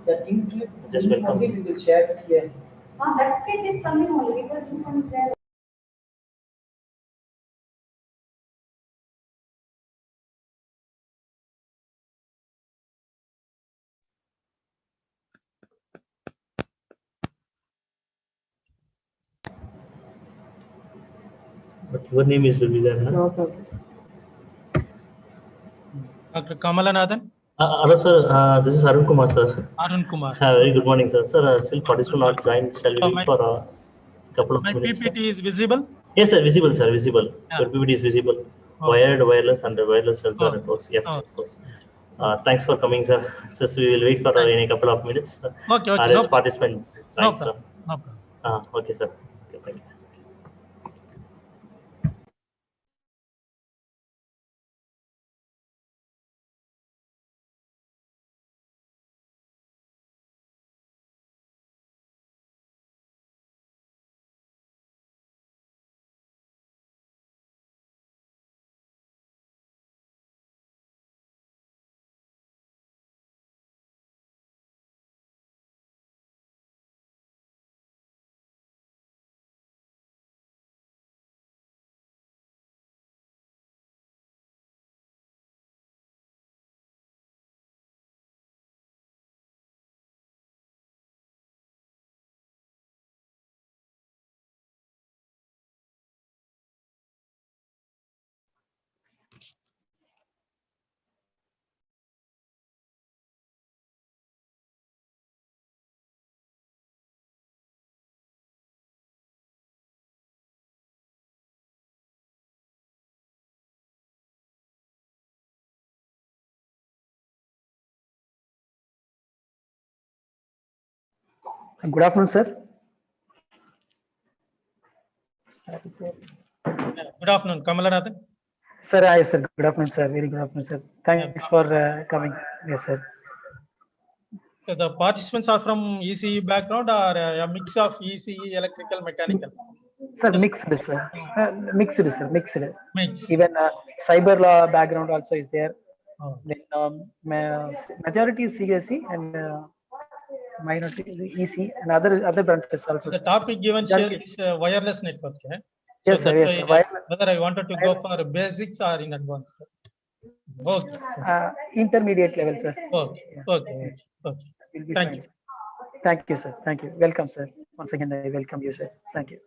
That link to it, Just welcome. only we will share it here. That page is coming only because this one is there. But your name is will be there, no? No problem. Dr. Kamalanathan, Hello, sir. This is Arun Kumar, sir. Arun Kumar. Very good morning, sir. Sir, still participant not joined. Shall we Oh, wait for a couple of My minutes? Sir? PPT is visible. Yes, sir. Visible, sir. Visible. Yeah. Your PPT is visible. Oh. Wired, wireless, and the wireless sensor Oh. networks. Yes, Oh. of course. Thanks for coming, sir. Sir, we will wait for in a couple of minutes. Okay, okay, Let's no- participant. No Thanks, sir. problem. No problem. Okay, sir. Okay, thank you. Good afternoon, sir. Yeah, good afternoon, Kamalanathan. Sir, hi, sir. Good afternoon, sir. Very good afternoon, sir. Thanks for coming. Yes, sir. So the participants are from ECE background or a mix of ECE, electrical, mechanical? Sir, mixed, sir. Mixed, sir. Mixed. Mix. Even cyber law background also is there. Oh. Then majority is CSE and minority is EC and other branches also. The sir. topic given here Majority- is wireless network. Yeah? Yes, sir. Yes, why, sir. whether I wanted to go for basics or in advance. Okay. Intermediate level, sir. Okay. Okay. Okay. Will be Thank fine, you. sir. Thank you, sir. Thank you. Welcome, sir. Once again, I welcome you, sir. Thank you.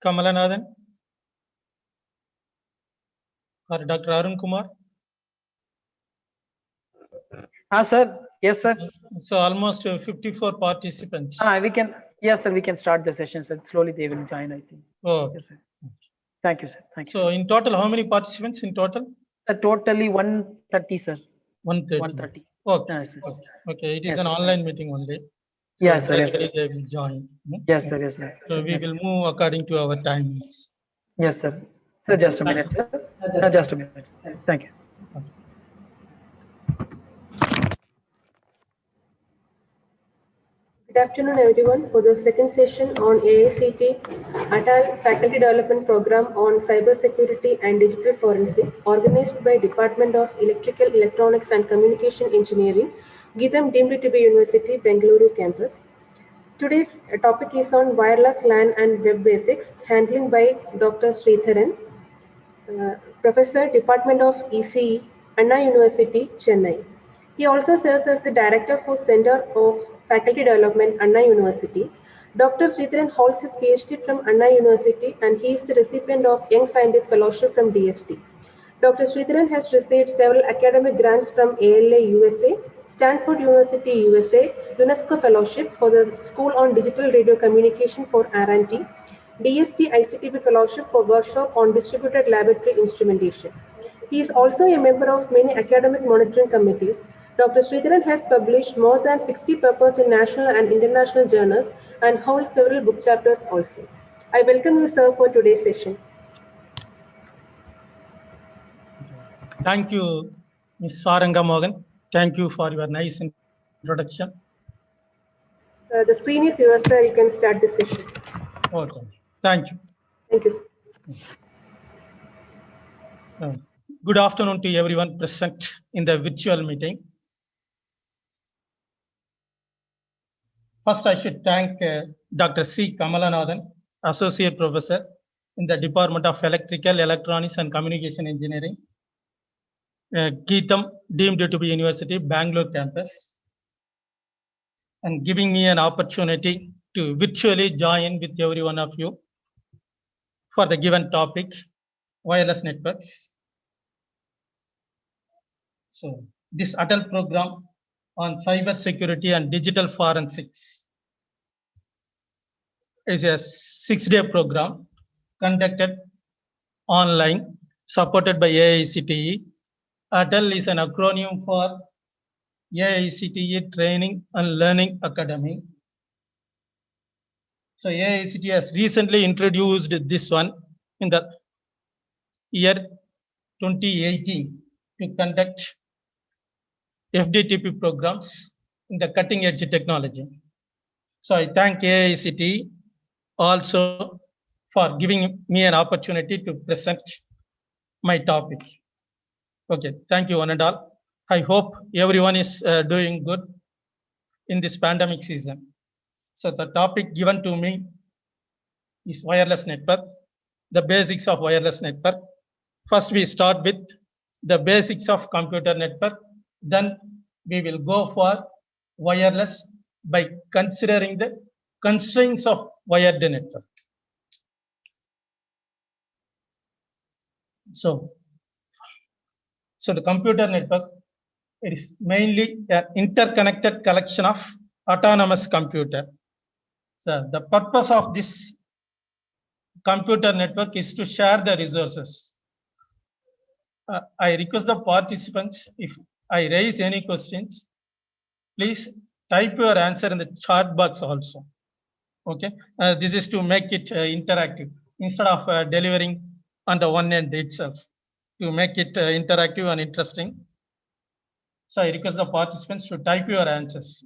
Kamalanathan or Dr. Arun Kumar? Sir. Yes, sir. So almost 54 participants. We can. Yes, sir. We can start the session, sir. Slowly they will join, I think. Oh, Yes, sir. Thank you, sir. Thank you. so in total, how many participants in total? Totally 130, sir. 130. 130. Okay. Yes, sir. Okay. It is Yes, an sir. online meeting only. So Yes, sir. Yes, gradually sir. they will join. Yes, sir. Yes, sir. So we Yes, will move according to our timings. yes, sir. Sir, just a minute, sir. Just a minute. Thank you. Good afternoon, everyone, for the second session on AICT Atal Faculty Development Program on Cybersecurity and Digital Forensic, organized by Department of Electrical, Electronics and Communication Engineering, Geetham deemed to be University, Bengaluru campus. Today's topic is on wireless LAN and web basics, handling by Dr. Sridharan, Professor, Department of ECE, Anna University, Chennai. He also serves as the Director for Center of Faculty Development, Anna University. Dr. Sridharan holds his PhD from Anna University and he is the recipient of Young Scientist Fellowship from DST. Dr. Sridharan has received several academic grants from ALA USA, Stanford University USA, UNESCO Fellowship for the School on Digital Radio Communication for R&D, DST ICTP Fellowship for workshop on distributed laboratory instrumentation. He is also a member of many academic monitoring committees. Dr. Sridharan has published more than 60 papers in national and international journals and holds several book chapters also. I welcome you, sir, for today's session. Thank you, Ms. Saranga Mogan. Thank you for your nice introduction. The screen is yours, sir. You can start the session. Okay. Thank you. Thank you. Good afternoon to everyone present in the virtual meeting. First, I should thank Dr. C. Kamalanathan, Associate Professor in the Department of Electrical, Electronics and Communication Engineering, Geetham deemed to be University, Bangalore campus, and giving me an opportunity to virtually join with every one of you for the given topic, wireless networks. So this Atal program on cyber security and digital forensics is a 6-day program conducted online, supported by AICTE. Atal is an acronym for AICTE Training and Learning Academy. So AICTE has recently introduced this one in the year 2018 to conduct FDTP programs in the cutting edge technology. So I thank AICTE also for giving me an opportunity to present my topic. Okay, thank you one and all. I hope everyone is doing good in this pandemic season. So the topic given to me is wireless network, the basics of wireless network. First, we start with the basics of computer network. Then we will go for wireless by considering the constraints of wired network. So the computer network, it is mainly an interconnected collection of autonomous computer. So the purpose of this computer network is to share the resources. I request the participants, if I raise any questions, please type your answer in the chat box also. Okay, this is to make it interactive instead of delivering on the one end itself, to make it interactive and interesting. So I request the participants to type your answers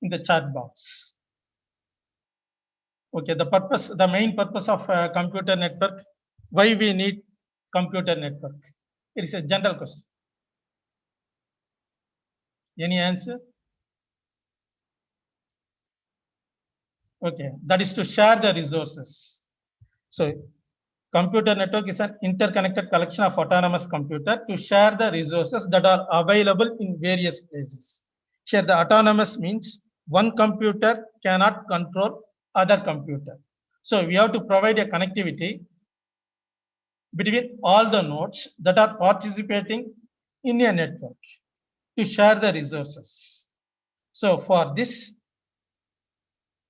in the chat box. Okay, the main purpose of computer network, why we need computer network? It is a general question. Any answer? Okay, that is to share the resources. So computer network is an interconnected collection of autonomous computers to share the resources that are available in various places. Here the autonomous means one computer cannot control other computer. So we have to provide a connectivity between all the nodes that are participating in a network to share the resources. So for this,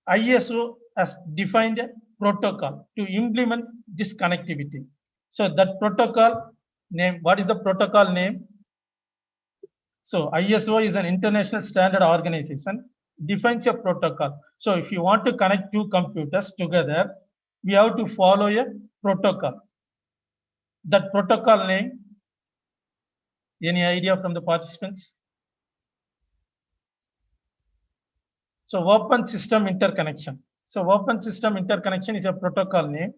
ISO has defined a protocol to implement this connectivity. So that protocol name, what is the protocol name? So ISO is an international standard organization, defines a protocol. So if you want to connect two computers together, we have to follow a protocol. That protocol name, any idea from the participants? So open system interconnection. So open system interconnection is a protocol name.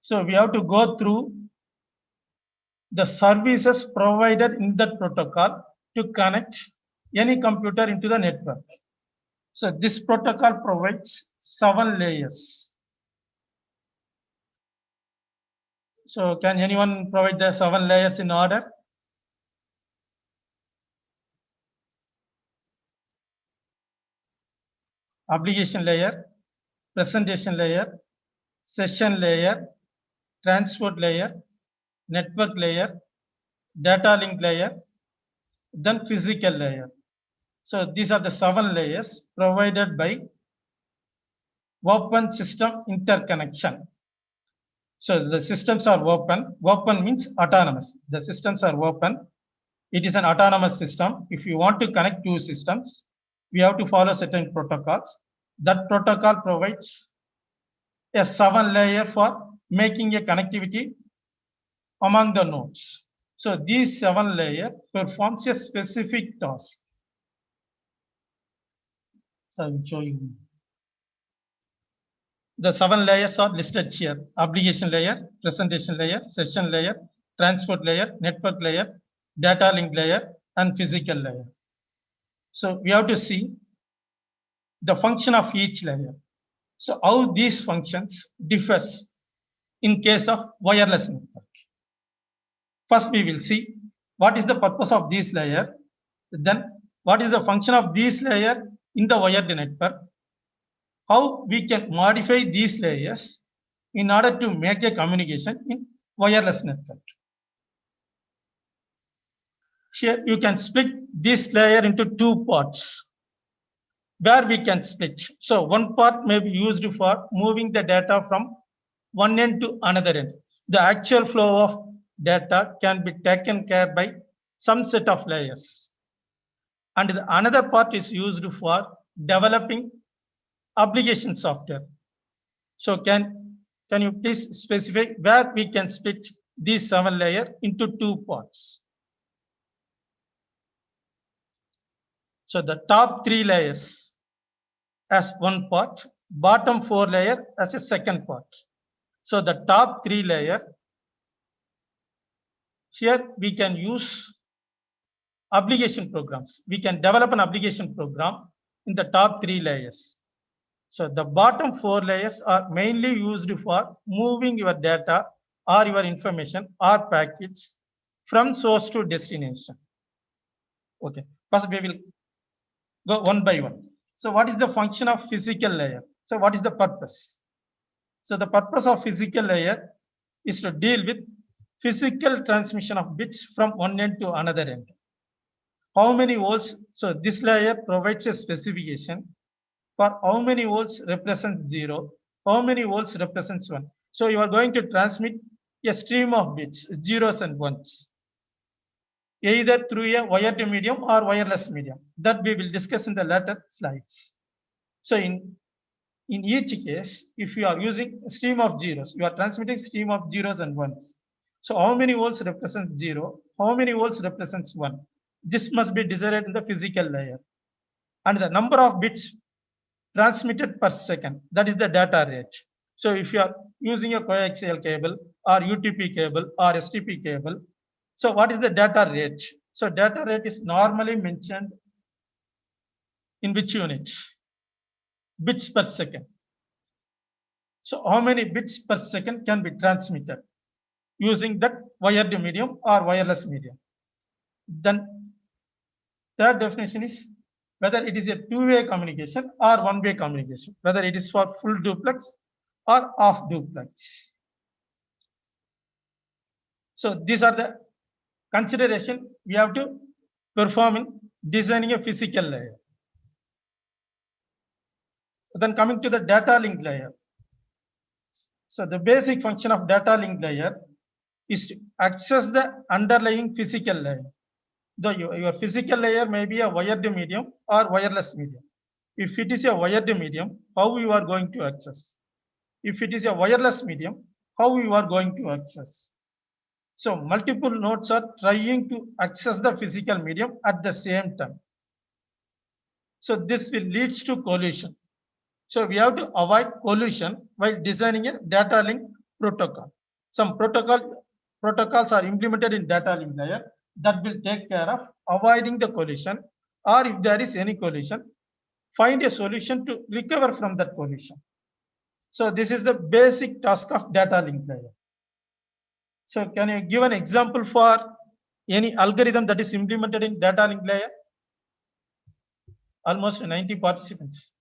So we have to go through the services provided in that protocol to connect any computer into the network. So this protocol provides 7 layers. So can anyone provide the 7 layers in order? Application layer, presentation layer, session layer, transport layer, network layer, data link layer, then physical layer. So these are the 7 layers provided by open system interconnection. So the systems are open. Open means autonomous. The systems are open. It is an autonomous system. If you want to connect two systems, we have to follow certain protocols. That protocol provides a 7 layer for making a connectivity among the nodes. So these 7 layer performs a specific task. So I will show you. The 7 layers are listed here: application layer, presentation layer, session layer, transport layer, network layer, data link layer, and physical layer. So we have to see the function of each layer. So how these functions differs in case of wireless network. First, we will see what is the purpose of this layer. Then what is the function of this layer in the wired network. How we can modify these layers in order to make a communication in wireless network. Here you can split this layer into 2 parts where we can split. So one part may be used for moving the data from one end to another end. The actual flow of data can be taken care by some set of layers. And another part is used for developing application software. So can you please specify where we can split these 7 layers into 2 parts? So the top 3 layers as one part, bottom 4 layer as a second part. So the top 3 layer, here we can use application programs. We can develop an application program in the top 3 layers. So the bottom 4 layers are mainly used for moving your data or your information or packets from source to destination. Okay, first we will go one by one. So what is the function of physical layer? So what is the purpose? So the purpose of physical layer is to deal with physical transmission of bits from one end to another end. How many volts? So this layer provides a specification for how many volts represents 0, how many volts represents 1. So you are going to transmit a stream of bits, zeros and ones, either through a wired medium or wireless medium. That we will discuss in the later slides. So in each case, if you are using a stream of zeros, you are transmitting stream of zeros and ones. So how many volts represents 0, how many volts represents 1? This must be decided in the physical layer. And the number of bits transmitted per second, that is the data rate. So if you are using a coaxial cable or UTP cable or STP cable, so what is the data rate? So data rate is normally mentioned in which unit? Bits per second. So how many bits per second can be transmitted using that wired medium or wireless medium? Then third definition is whether it is a two-way communication or one-way communication, whether it is for full duplex or half duplex. So these are the consideration we have to perform in designing a physical layer. Then coming to the data link layer. So the basic function of data link layer is to access the underlying physical layer. Though your physical layer may be a wired medium or wireless medium. If it is a wired medium, how you are going to access? If it is a wireless medium, how you are going to access? So multiple nodes are trying to access the physical medium at the same time. So this will lead to collision. So we have to avoid collision while designing a data link protocol. Some protocols are implemented in data link layer that will take care of avoiding the collision, or if there is any collision, find a solution to recover from that collision. So this is the basic task of data link layer. So can you give an example for any algorithm that is implemented in data link layer? Almost 90 participants.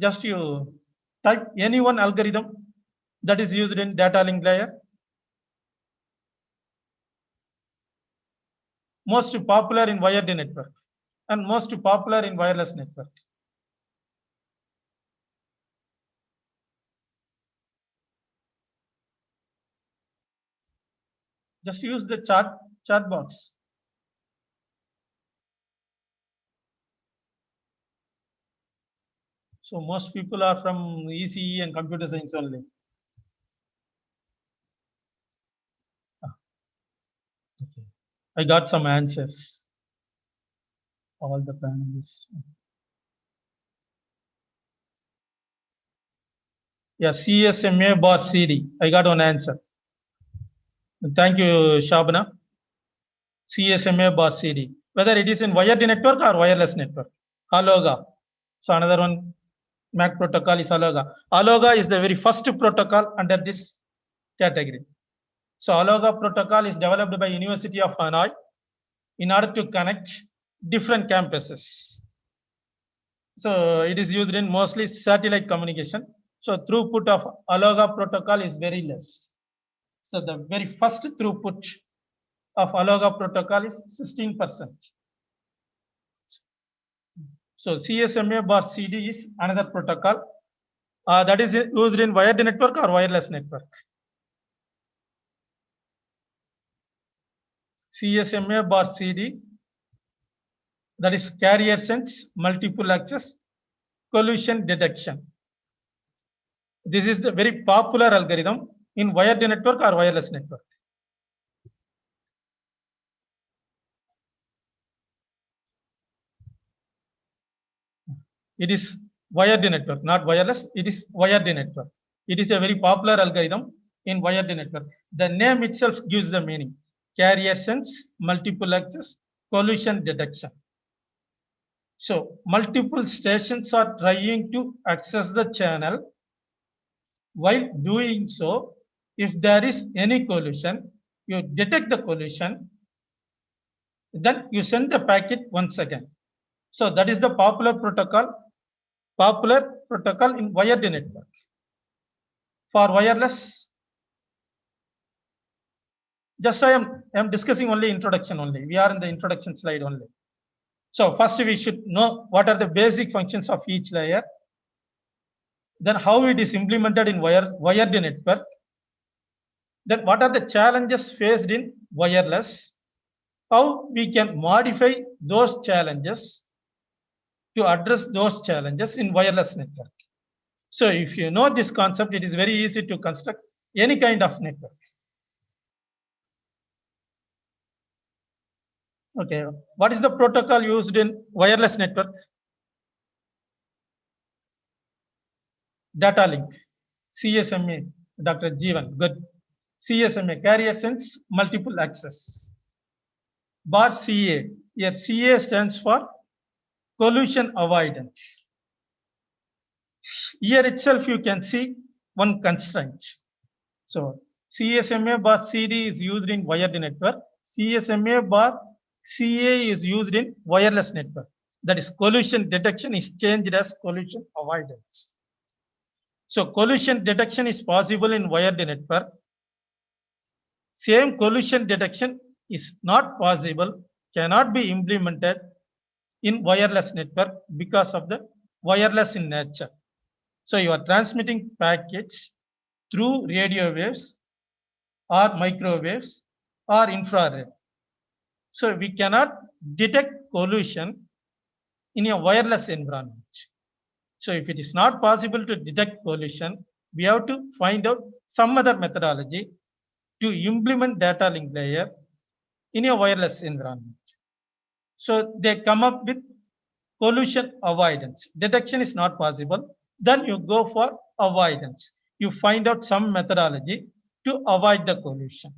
Just you type any one algorithm that is used in data link layer. Most popular in wired network and most popular in wireless network. Just use the chat box. So most people are from ECE and computer science only. Okay. I got some answers. All the panelists. Yeah, CSMA bar CD. I got one answer. Thank you, Shabana. CSMA bar CD. Whether it is in wired network or wireless network. Aloga. So another one, MAC protocol is Aloga. Aloga is the very first protocol under this category. So Aloga protocol is developed by University of Hanoi in order to connect different campuses. So it is used in mostly satellite communication. So throughput of Aloga protocol is very less. So the very first throughput of Aloga protocol is 16%. So CSMA bar CD is another protocol that is used in wired network or wireless network. CSMA bar CD, that is carrier sense multiple access collision detection. This is the very popular algorithm in wired network or wireless network. It is wired network, not wireless. It is wired network. It is a very popular algorithm in wired network. The name itself gives the meaning. Carrier sense, multiple access, collision detection. So multiple stations are trying to access the channel. While doing so, if there is any collision, you detect the collision, then you send the packet once again. So that is the popular protocol in wired network. For wireless, just I am discussing only introduction only. We are in the introduction slide only. So first we should know what are the basic functions of each layer. Then how it is implemented in wired network. Then what are the challenges faced in wireless? How we can modify those challenges to address those challenges in wireless network. So if you know this concept, it is very easy to construct any kind of network. Okay, what is the protocol used in wireless network? Data link, CSMA, Dr. Jeevan, good. CSMA, carrier sense multiple access. Bar CA, here CA stands for collision avoidance. Here itself you can see one constraint. So CSMA bar CD is used in wired network. CSMA bar CA is used in wireless network. That is, collision detection is changed as collision avoidance. So collision detection is possible in wired network. Same collision detection is not possible, cannot be implemented in wireless network because of the wireless in nature. So you are transmitting packets through radio waves or microwaves or infrared. So we cannot detect collision in a wireless environment. So if it is not possible to detect collision, we have to find out some other methodology to implement data link layer in a wireless environment. So they come up with collision avoidance. Detection is not possible. Then you go for avoidance. You find out some methodology to avoid the collision.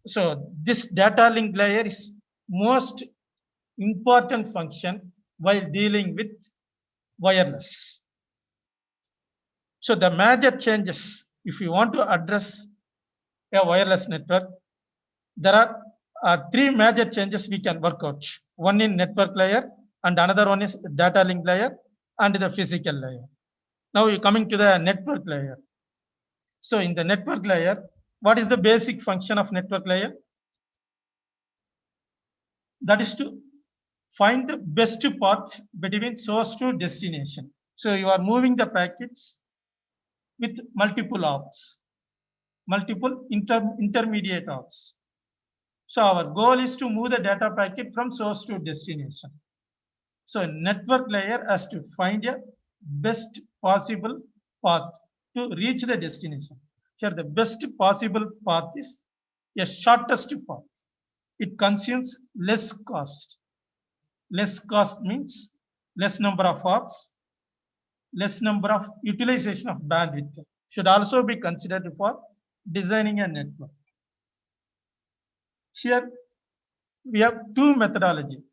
So this data link layer is most important function while dealing with wireless. So the major changes, if you want to address a wireless network, there are three major changes we can work out. One in network layer, and another one is data link layer and the physical layer. Now you're coming to the network layer. So in the network layer, what is the basic function of network layer? That is to find the best path between source to destination. So you are moving the packets with multiple hops, multiple intermediate hops. So our goal is to move the data packet from source to destination. So network layer has to find a best possible path to reach the destination. Here the best possible path is a shortest path. It consumes less cost. Less cost means less number of hops, less number of utilization of bandwidth should also be considered for designing a network. Here we have two methodology.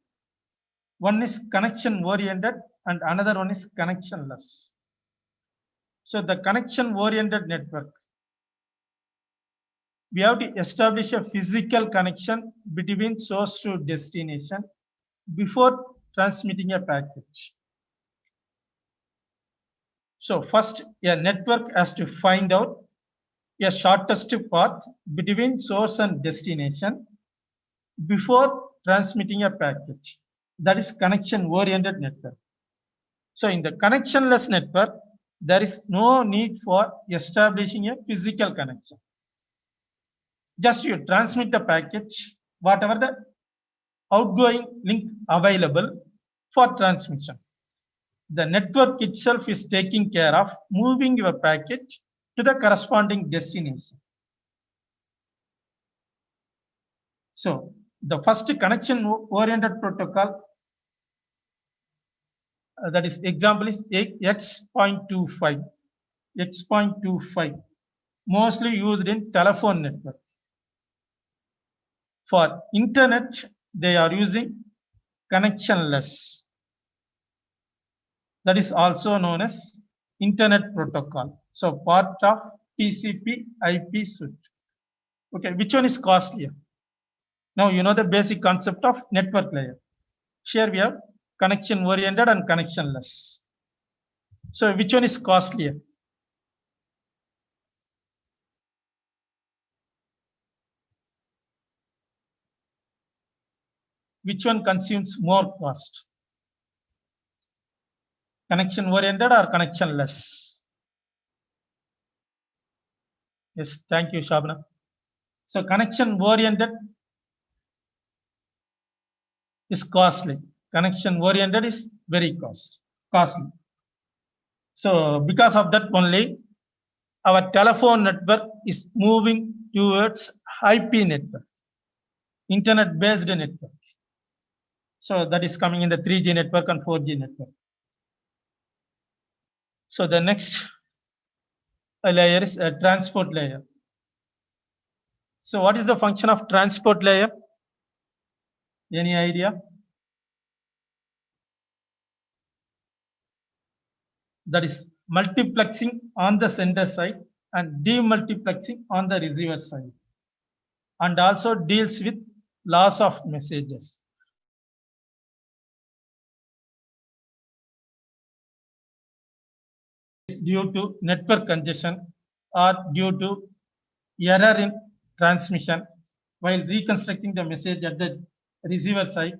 One is connection oriented and another one is connectionless. So the connection oriented network, we have to establish a physical connection between source to destination before transmitting a packet. So first, a network has to find out a shortest path between source and destination before transmitting a packet. That is connection oriented network. So in the connectionless network, there is no need for establishing a physical connection. Just you transmit the package, whatever the outgoing link available for transmission. The network itself is taking care of moving your packet to the corresponding destination. So the first connection oriented protocol, that is example is X.25, X.25, mostly used in telephone network. For internet, they are using connectionless. That is also known as internet protocol. So part of TCP/IP suite. Okay, which one is costlier? Now you know the basic concept of network layer. Here we have connection oriented and connectionless. So which one is costlier? Which one consumes more cost? Connection oriented or connectionless? Yes, thank you, Shabna. So connection oriented is costly. Connection oriented is very costly. So because of that only, our telephone network is moving towards IP network, internet based network. So that is coming in the 3G network and 4G network. So the next layer is a transport layer. So what is the function of transport layer? Any idea? That is multiplexing on the sender side and demultiplexing on the receiver side, and also deals with loss of messages. Due to network congestion or due to error in transmission while reconstructing the message at the receiver side,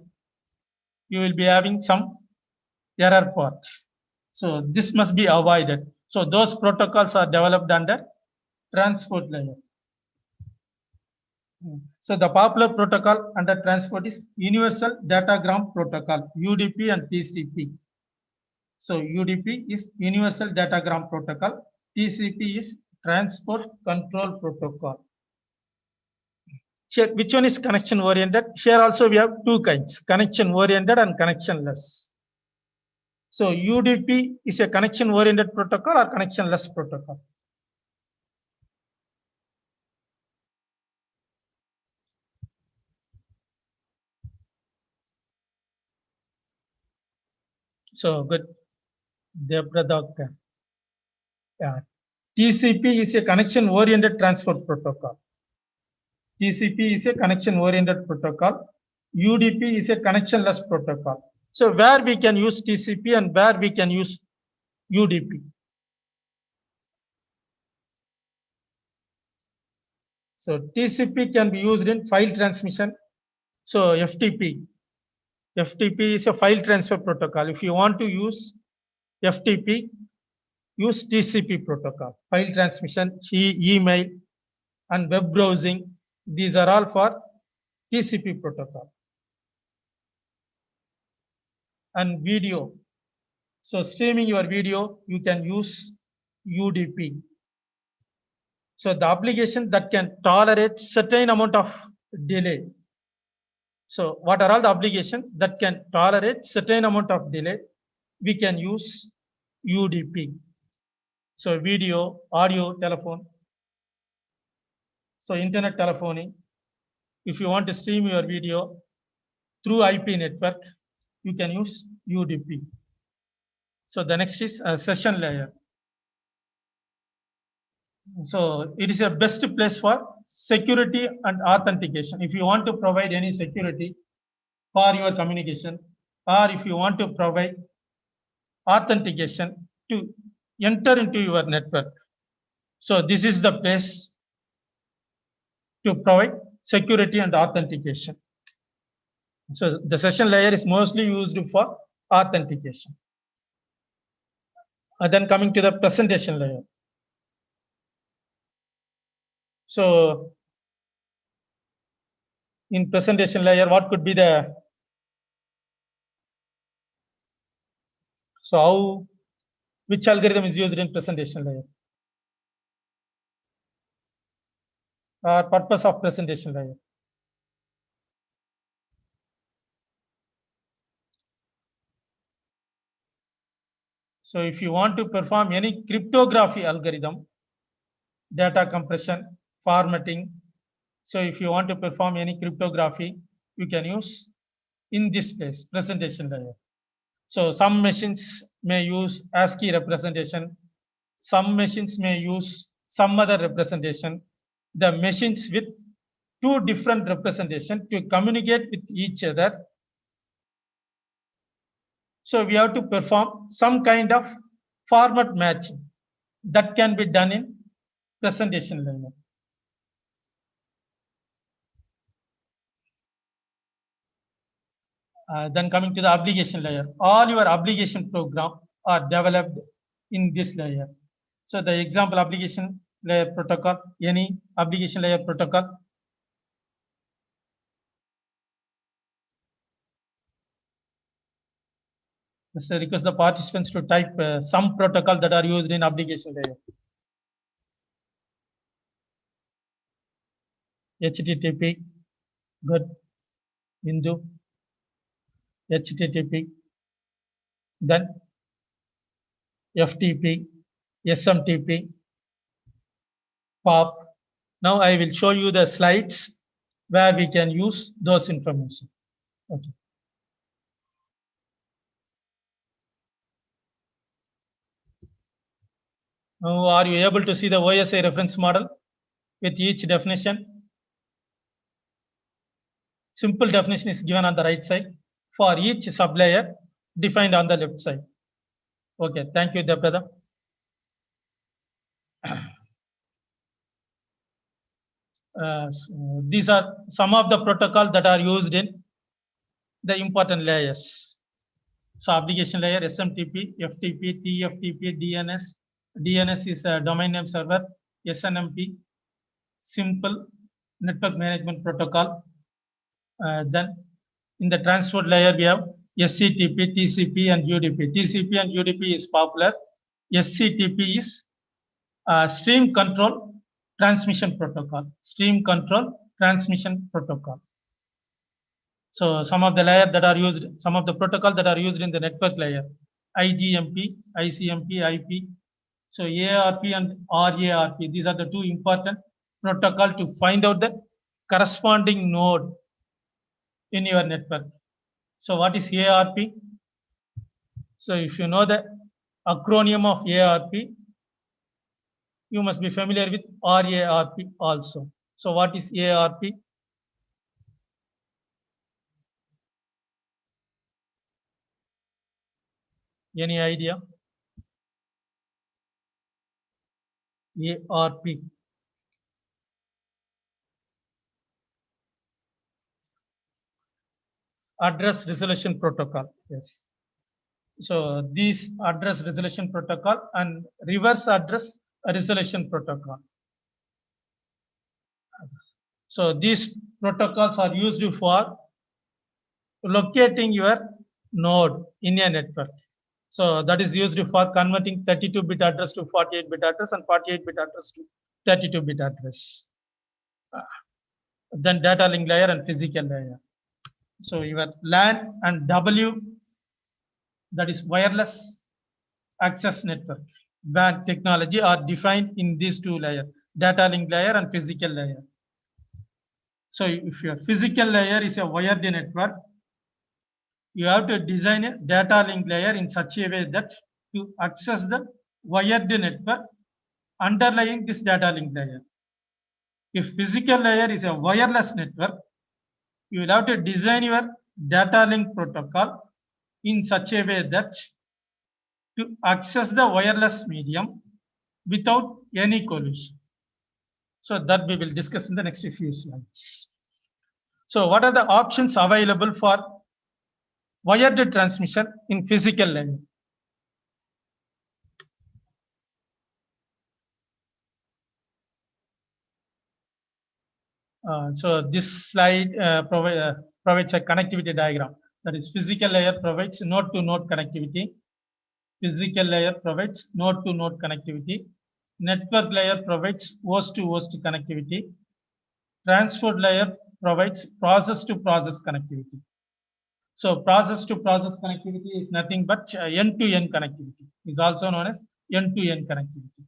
you will be having some error part. So this must be avoided. So those protocols are developed under transport layer. So the popular protocol under transport is Universal Datagram Protocol, UDP and TCP. So UDP is Universal Datagram Protocol, TCP is Transport Control Protocol. Here, which one is connection oriented? Here also we have two kinds, connection oriented and connectionless. So UDP is a connection oriented protocol or connectionless protocol? So good. Debra. Yeah. TCP is a connection oriented transport protocol. TCP is a connection oriented protocol. UDP is a connectionless protocol. So where we can use TCP and where we can use UDP? So TCP can be used in file transmission. So FTP is a file transfer protocol. If you want to use FTP, use TCP protocol. File transmission, email, and web browsing. These are all for TCP protocol. And video. So streaming your video, you can use UDP. So the application that can tolerate certain amount of delay. So what are all the applications that can tolerate certain amount of delay? We can use UDP. So video, audio, telephone. So internet telephony. If you want to stream your video through IP network, you can use UDP. So the next is a session layer. So it is a best place for security and authentication. If you want to provide any security for your communication, or if you want to provide authentication to enter into your network. So this is the place to provide security and authentication. So the session layer is mostly used for authentication. And then coming to the presentation layer. So in presentation layer, what could be the, so how, which algorithm is used in presentation layer? Purpose of presentation layer. So if you want to perform any cryptography algorithm, data compression, formatting. So if you want to perform any cryptography, you can use in this place, presentation layer. So some machines may use ASCII representation. Some machines may use some other representation. The machines with two different representation to communicate with each other. So we have to perform some kind of format matching that can be done in presentation layer. Then coming to the application layer, all your application program are developed in this layer. So the example application layer protocol, any application layer protocol. So request the participants to type some protocol that are used in application layer. HTTP, good, Hindu, HTTP, then FTP, SMTP, POP. Now I will show you the slides where we can use those information. Okay. Now are you able to see the OSI reference model with each definition? simple definition is given on the right side for each sublayer defined on the left side. Okay, thank you, Debrada. So these are some of the protocols that are used in the important layers. So application layer, SMTP, FTP, TFTP, DNS. DNS is a domain name server, SNMP, simple network management protocol. Then in the transport layer, we have SCTP, TCP, and UDP. TCP and UDP is popular. SCTP is stream control transmission protocol. Stream control transmission protocol. So some of the layers that are used, some of the protocols that are used in the network layer, IGMP, ICMP, IP. So ARP and RARP, these are the two important protocols to find out the corresponding node in your network. So what is ARP? So if you know the acronym of ARP, you must be familiar with RARP also. So what is ARP? Any idea? ARP. Address resolution protocol. Yes. So these address resolution protocol and reverse address resolution protocol. So these protocols are used for locating your node in a network. So that is used for converting 32-bit address to 48-bit address and 48-bit address to 32-bit address. Then data link layer and physical layer. So your LAN and W, that is wireless access network, WAN technology are defined in these two layers, data link layer and physical layer. So if your physical layer is a wired network, you have to design a data link layer in such a way that to access the wired network underlying this data link layer. If physical layer is a wireless network, you will have to design your data link protocol in such a way that to access the wireless medium without any collision. So that we will discuss in the next few slides. So what are the options available for wired transmission in physical layer? So this slide provides a connectivity diagram. That is, physical layer provides node-to-node connectivity. Physical layer provides node-to-node connectivity. Network layer provides host-to-host connectivity. Transport layer provides process-to-process connectivity. So process-to-process connectivity is nothing but end-to-end connectivity. Is also known as end-to-end connectivity.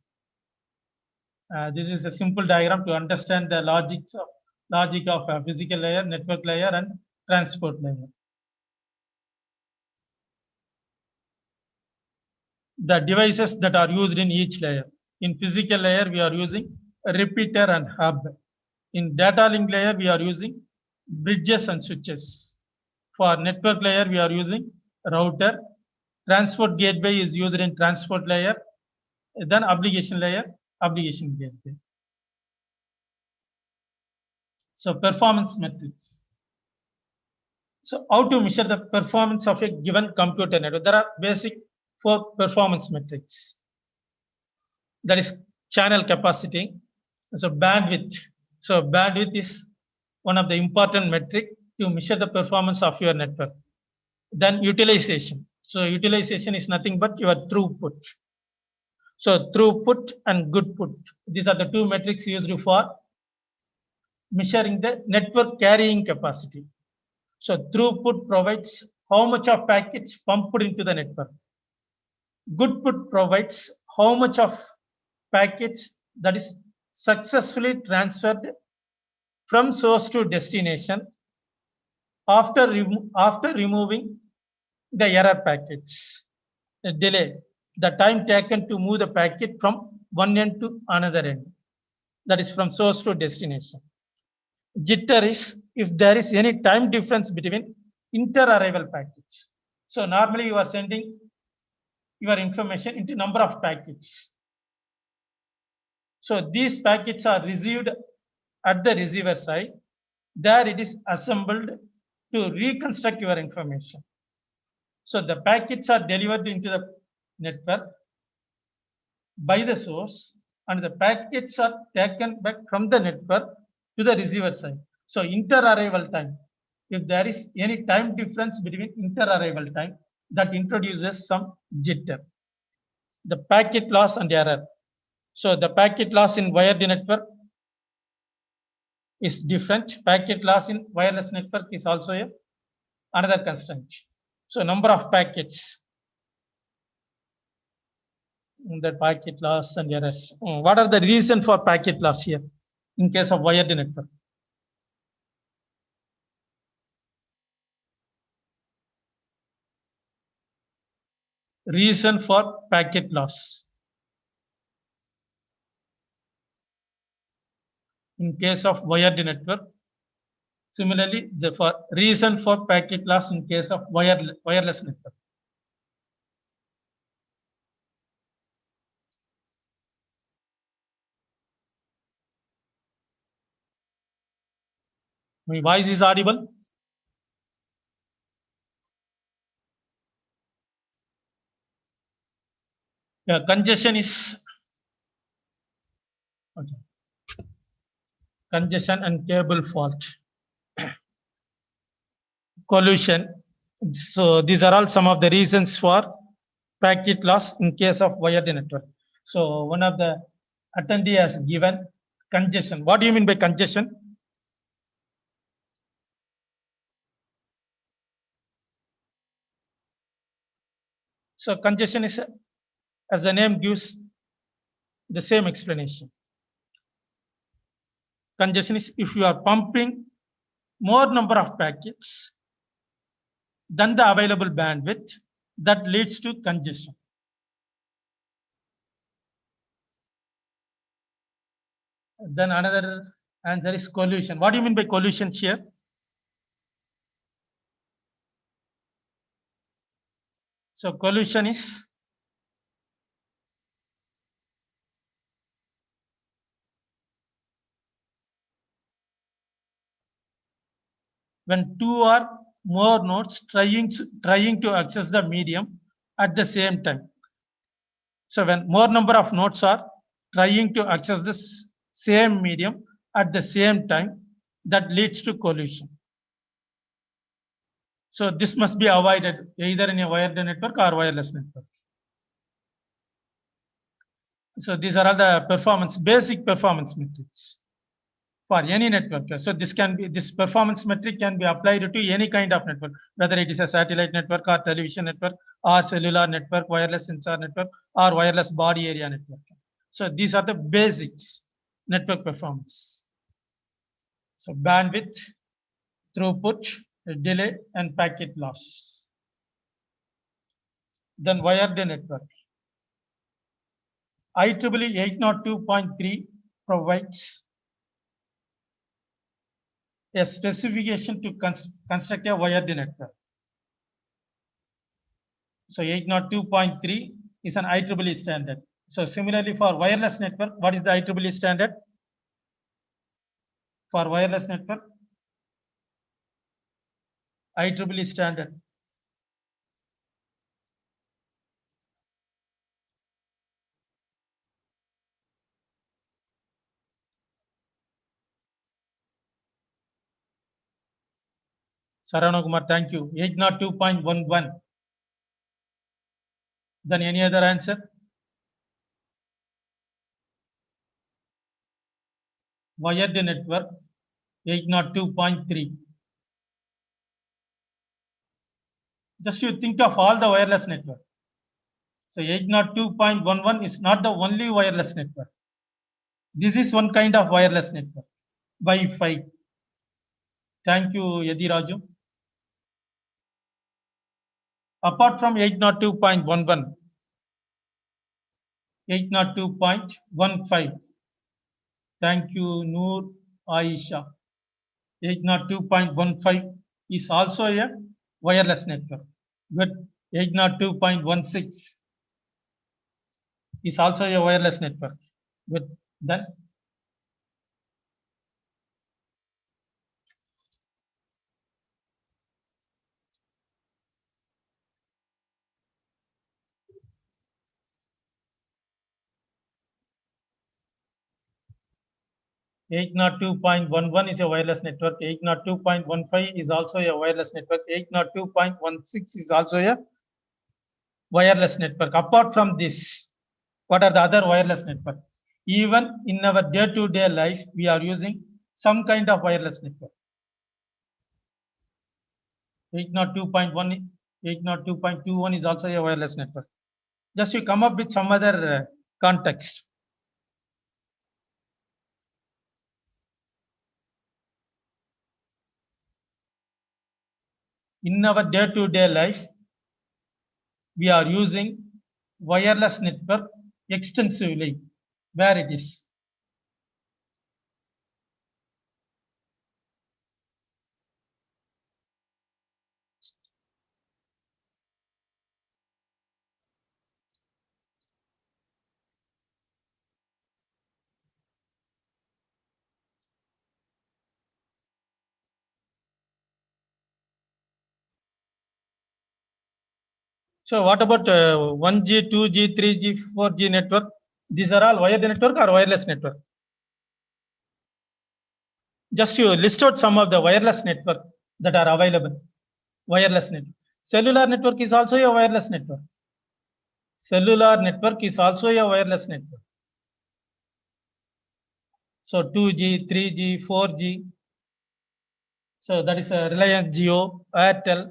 This is a simple diagram to understand the logic of physical layer, network layer, and transport layer. The devices that are used in each layer. In physical layer, we are using a repeater and hub. In data link layer, we are using bridges and switches. For network layer, we are using router. Transport gateway is used in transport layer. Then application layer, application gateway. So performance metrics. So how to measure the performance of a given computer network? There are basic 4 performance metrics. That is channel capacity. So bandwidth. So bandwidth is one of the important metric to measure the performance of your network. Then utilization. So utilization is nothing but your throughput. So throughput and goodput. These are the 2 metrics used for measuring the network carrying capacity. So throughput provides how much of packets pumped into the network. Goodput provides how much of packets that is successfully transferred from source to destination after removing the error packets. The delay, the time taken to move the packet from one end to another end, that is from source to destination. jitter is if there is any time difference between inter-arrival packets. So normally you are sending your information into number of packets. So these packets are received at the receiver side. There it is assembled to reconstruct your information. So the packets are delivered into the network by the source, and the packets are taken back from the network to the receiver side. So inter-arrival time, if there is any time difference between inter-arrival time, that introduces some jitter. The packet loss and error. So the packet loss in wired network is different. Packet loss in wireless network is also another constraint. So number of packets, the packet loss and errors. What are the reason for packet loss here in case of wired network? Reason for packet loss. In case of wired network, similarly, the reason for packet loss in case of wireless network. My voice is audible? Yeah, congestion is okay. Congestion and cable fault. Collision. So these are all some of the reasons for packet loss in case of wired network. So one of the attendee has given congestion. What do you mean by congestion? So congestion is, as the name gives, the same explanation. Congestion is if you are pumping more number of packets than the available bandwidth, that leads to congestion. Then another answer is collision. What do you mean by collision here? So collision is when two or more nodes trying to access the medium at the same time. So when more number of nodes are trying to access this same medium at the same time, that leads to collision. So this must be avoided either in a wired network or wireless network. So these are all the basic performance metrics for any network. So this performance metric can be applied to any kind of network, whether it is a satellite network or television network or cellular network, wireless sensor network or wireless body area network. So these are the basics network performance. So bandwidth, throughput, delay, and packet loss. Then wired network. IEEE 802.3 provides a specification to construct a wired network. So 802.3 is an IEEE standard. So similarly for wireless network, what is the IEEE standard? For wireless network, IEEE standard. Saravana Kumar, thank you. 802.11. Then any other answer? Wired network, 802.3. Just you think of all the wireless network. So 802.11 is not the only wireless network. This is one kind of wireless network, Wi-Fi. Thank you, Yadiraju. Apart from 802.11, 802.15. Thank you, Noor Aisha. 802.15 is also a wireless network. Good. 802.16 is also a wireless network. Good. Then 802.11 is a wireless network. 802.15 is also a wireless network. 802.16 is also a wireless network. Apart from this, what are the other wireless network? Even in our day-to-day life, we are using some kind of wireless network. 802.1, 802.21 is also a wireless network. Just you come up with some other context. In our day-to-day life, we are using wireless network extensively. Where it is? So what about 1G, 2G, 3G, 4G network? These are all wired network or wireless network? Just you list out some of the wireless network that are available. Wireless network. Cellular network is also a wireless network. Cellular network is also a wireless network. So 2G, 3G, 4G. So that is a Reliance Jio, Airtel,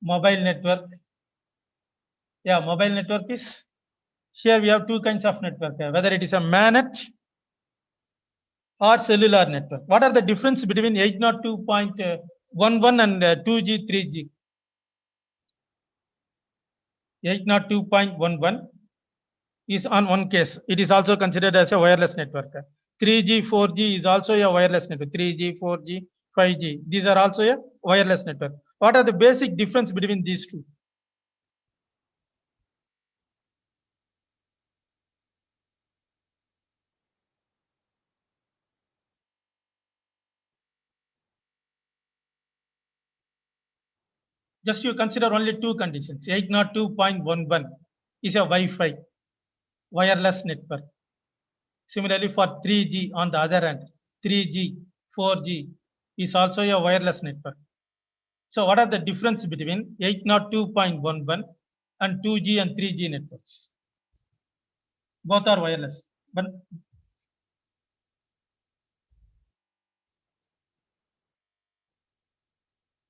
mobile network. Yeah, mobile network is, here we have two kinds of network, whether it is a MANET or cellular network. What are the difference between 802.11 and 2G, 3G? 802.11 is on one case. It is also considered as a wireless network. 3G, 4G is also a wireless network. 3G, 4G, 5G. These are also a wireless network. What are the basic difference between these two? Just you consider only two conditions. 802.11 is a Wi-Fi wireless network. Similarly, for 3G on the other hand, 3G, 4G is also a wireless network. So what are the difference between 802.11 and 2G and 3G networks? Both are wireless, but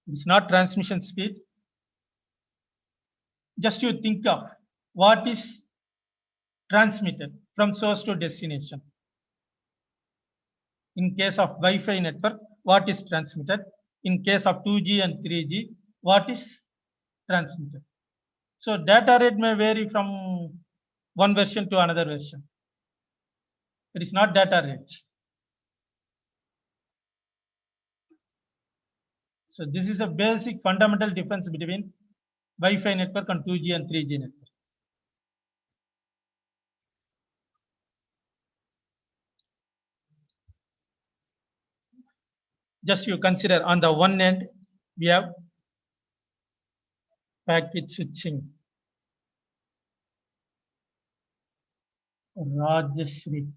it's not transmission speed. Just you think of what is transmitted from source to destination. In case of Wi-Fi network, what is transmitted? In case of 2G and 3G, what is transmitted? So data rate may vary from one version to another version. It is not data rate. So this is a basic fundamental difference between Wi-Fi network and 2G and 3G network. Just you consider on the one end, we have packet switching. Rajeshri.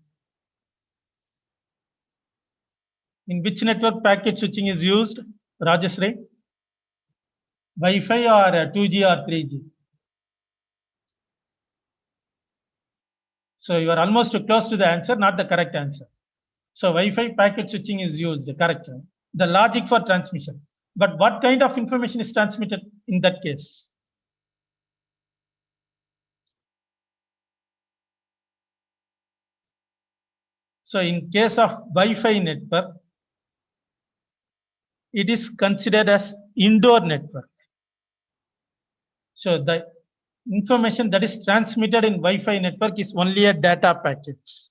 In which network packet switching is used? Rajeshri? Wi-Fi or 2G or 3G? So you are almost close to the answer, not the correct answer. So Wi-Fi packet switching is used, correct. The logic for transmission. But what kind of information is transmitted in that case? So in case of Wi-Fi network, it is considered as indoor network. So the information that is transmitted in Wi-Fi network is only a data packets.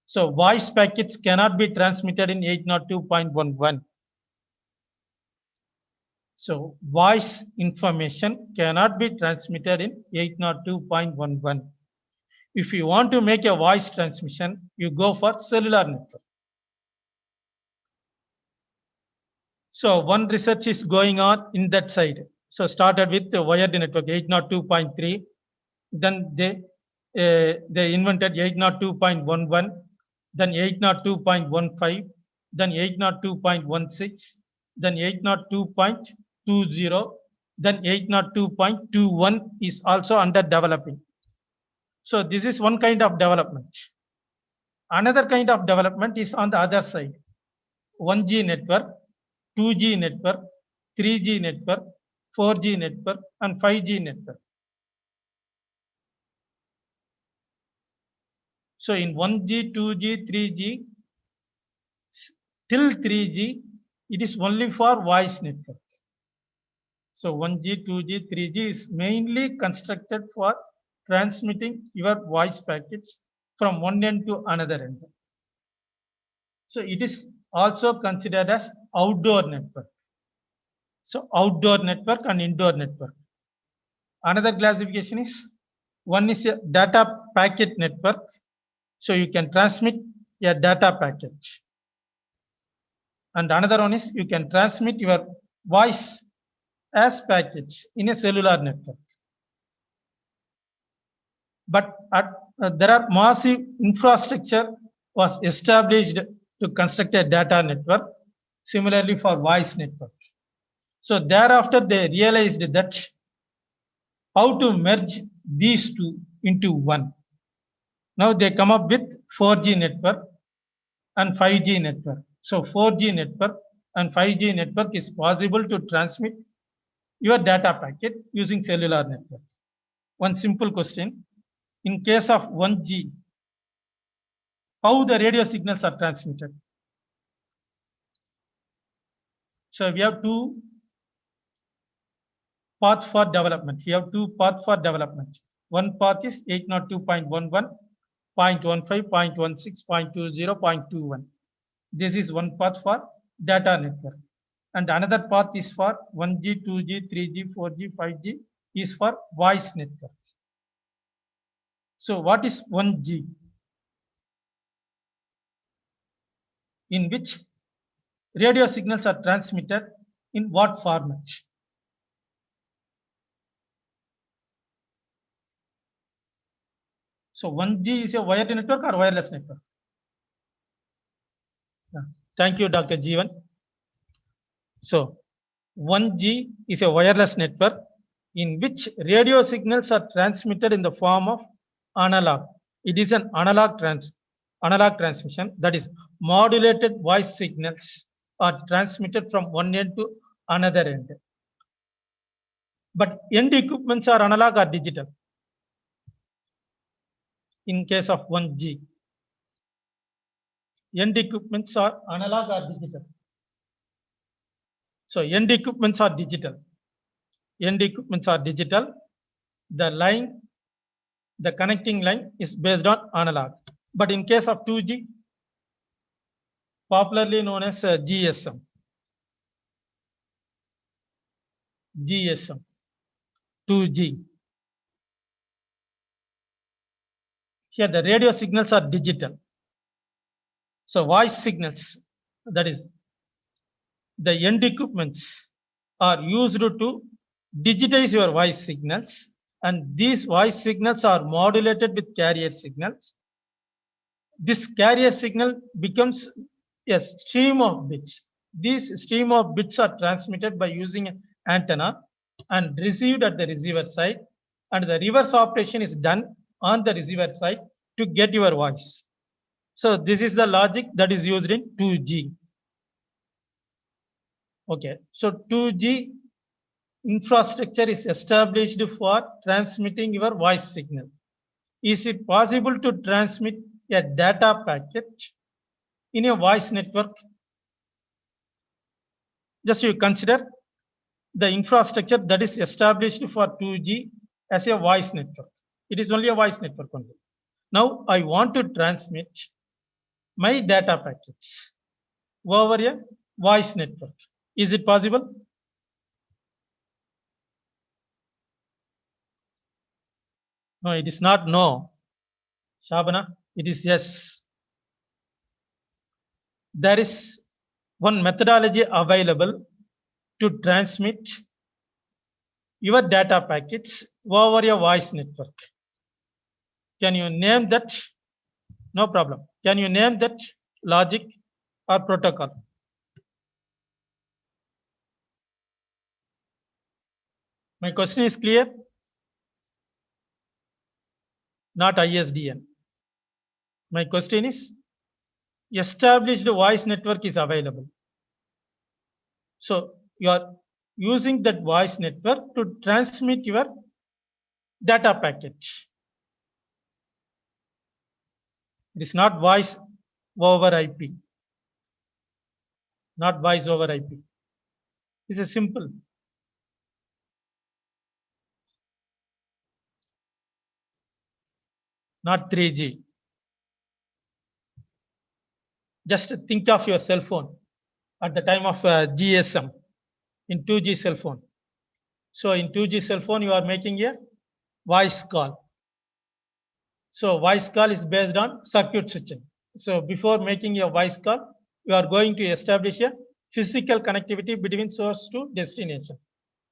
So voice packets cannot be transmitted in 802.11. So voice information cannot be transmitted in 802.11. If you want to make a voice transmission, you go for cellular network. So one research is going on in that side. So started with the wired network 802.3. Then they invented 802.11, then 802.15, then 802.16, then 802.20, then 802.21 is also under developing. So this is one kind of development. Another kind of development is on the other side. 1G network, 2G network, 3G network, 4G network, and 5G network. So in 1G, 2G, 3G, till 3G, it is only for voice network. So 1G, 2G, 3G is mainly constructed for transmitting your voice packets from one end to another end. So it is also considered as outdoor network. So outdoor network and indoor network. Another classification is, one is a data packet network. So you can transmit a data packet. And another one is you can transmit your voice as packets in a cellular network. But there are massive infrastructure was established to construct a data network, similarly for voice network. So thereafter they realized that how to merge these two into one. Now they come up with 4G network and 5G network. So 4G network and 5G network is possible to transmit your data packet using cellular network. One simple question. In case of 1G, how the radio signals are transmitted? So we have two paths for development. We have two paths for development. One path is 802.11, 0.15, 0.16, 0.20, 0.21. This is one path for data network. And another path is for 1G, 2G, 3G, 4G, 5G is for voice network. So what is 1G? In which radio signals are transmitted in what format? So 1G is a wired network or wireless network? Thank you, Dr. Jeevan. So 1G is a wireless network in which radio signals are transmitted in the form of analog. It is an analog transmission, that is modulated voice signals are transmitted from one end to another end. But end equipments are analog or digital. In case of 1G, end equipments are analog or digital. So end equipments are digital. End equipments are digital. The line, the connecting line is based on analog. But in case of 2G, popularly known as GSM. GSM, 2G. Here the radio signals are digital. So voice signals, that is, the end equipments are used to digitize your voice signals, and these voice signals are modulated with carrier signals. This carrier signal becomes a stream of bits. These stream of bits are transmitted by using an antenna and received at the receiver side, and the reverse operation is done on the receiver side to get your voice. So this is the logic that is used in 2G. Okay, so 2G infrastructure is established for transmitting your voice signal. Is it possible to transmit a data packet in a voice network? Just you consider the infrastructure that is established for 2G as a voice network. It is only a voice network only. Now I want to transmit my data packets over a voice network. Is it possible? No, it is not no. Shabana, it is yes. There is one methodology available to transmit your data packets over your voice network. Can you name that? No problem. Can you name that logic or protocol? My question is clear? Not ISDN. My question is, established voice network is available. So you are using that voice network to transmit your data packet. It is not voice over IP. Not voice over IP. It's a simple. Not 3G. Just think of your cell phone at the time of GSM in 2G cell phone. So in 2G cell phone, you are making a voice call. So voice call is based on circuit switching. So before making a voice call, you are going to establish a physical connectivity between source to destination.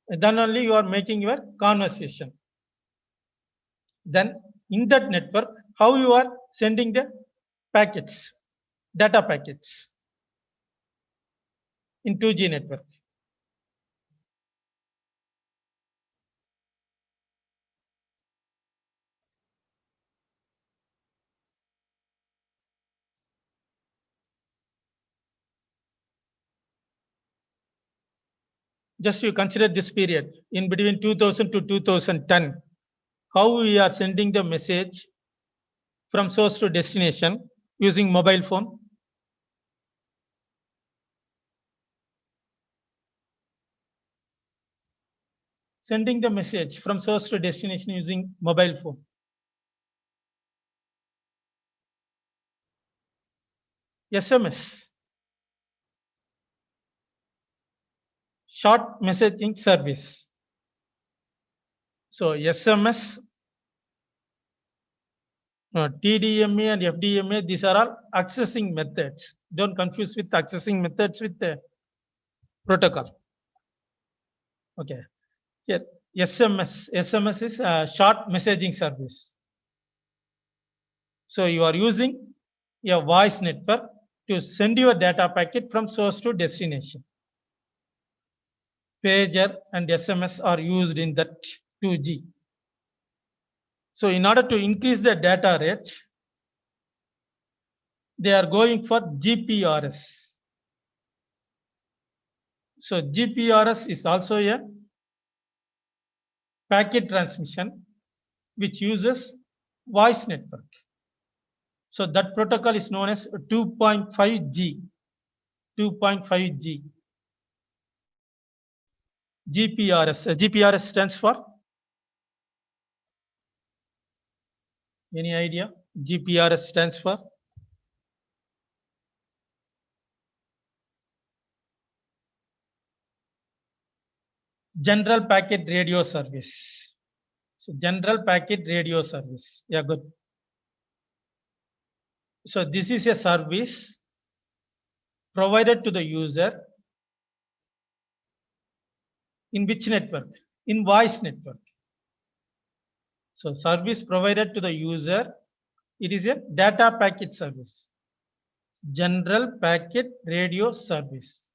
And then only you are making your conversation. Then in that network, how you are sending the packets, data packets in 2G network. Just you consider this period in between 2000 to 2010, how we are sending the message from source to destination using mobile phone. Sending the message from source to destination using mobile phone. SMS. Short messaging service. So SMS, TDMA and FDMA, these are all accessing methods. Don't confuse with accessing methods with the protocol. Okay. Here, SMS. SMS is a short messaging service. So you are using a voice network to send your data packet from source to destination. Pager and SMS are used in that 2G. So in order to increase the data rate, they are going for GPRS. So GPRS is also a packet transmission which uses voice network. So that protocol is known as 2.5G. 2.5G. GPRS. GPRS stands for? Any idea? GPRS stands for? General Packet Radio Service. So General Packet Radio Service. Yeah, good. So this is a service provided to the user in which network? In voice network. So service provided to the user, it is a data packet service. General Packet Radio Service.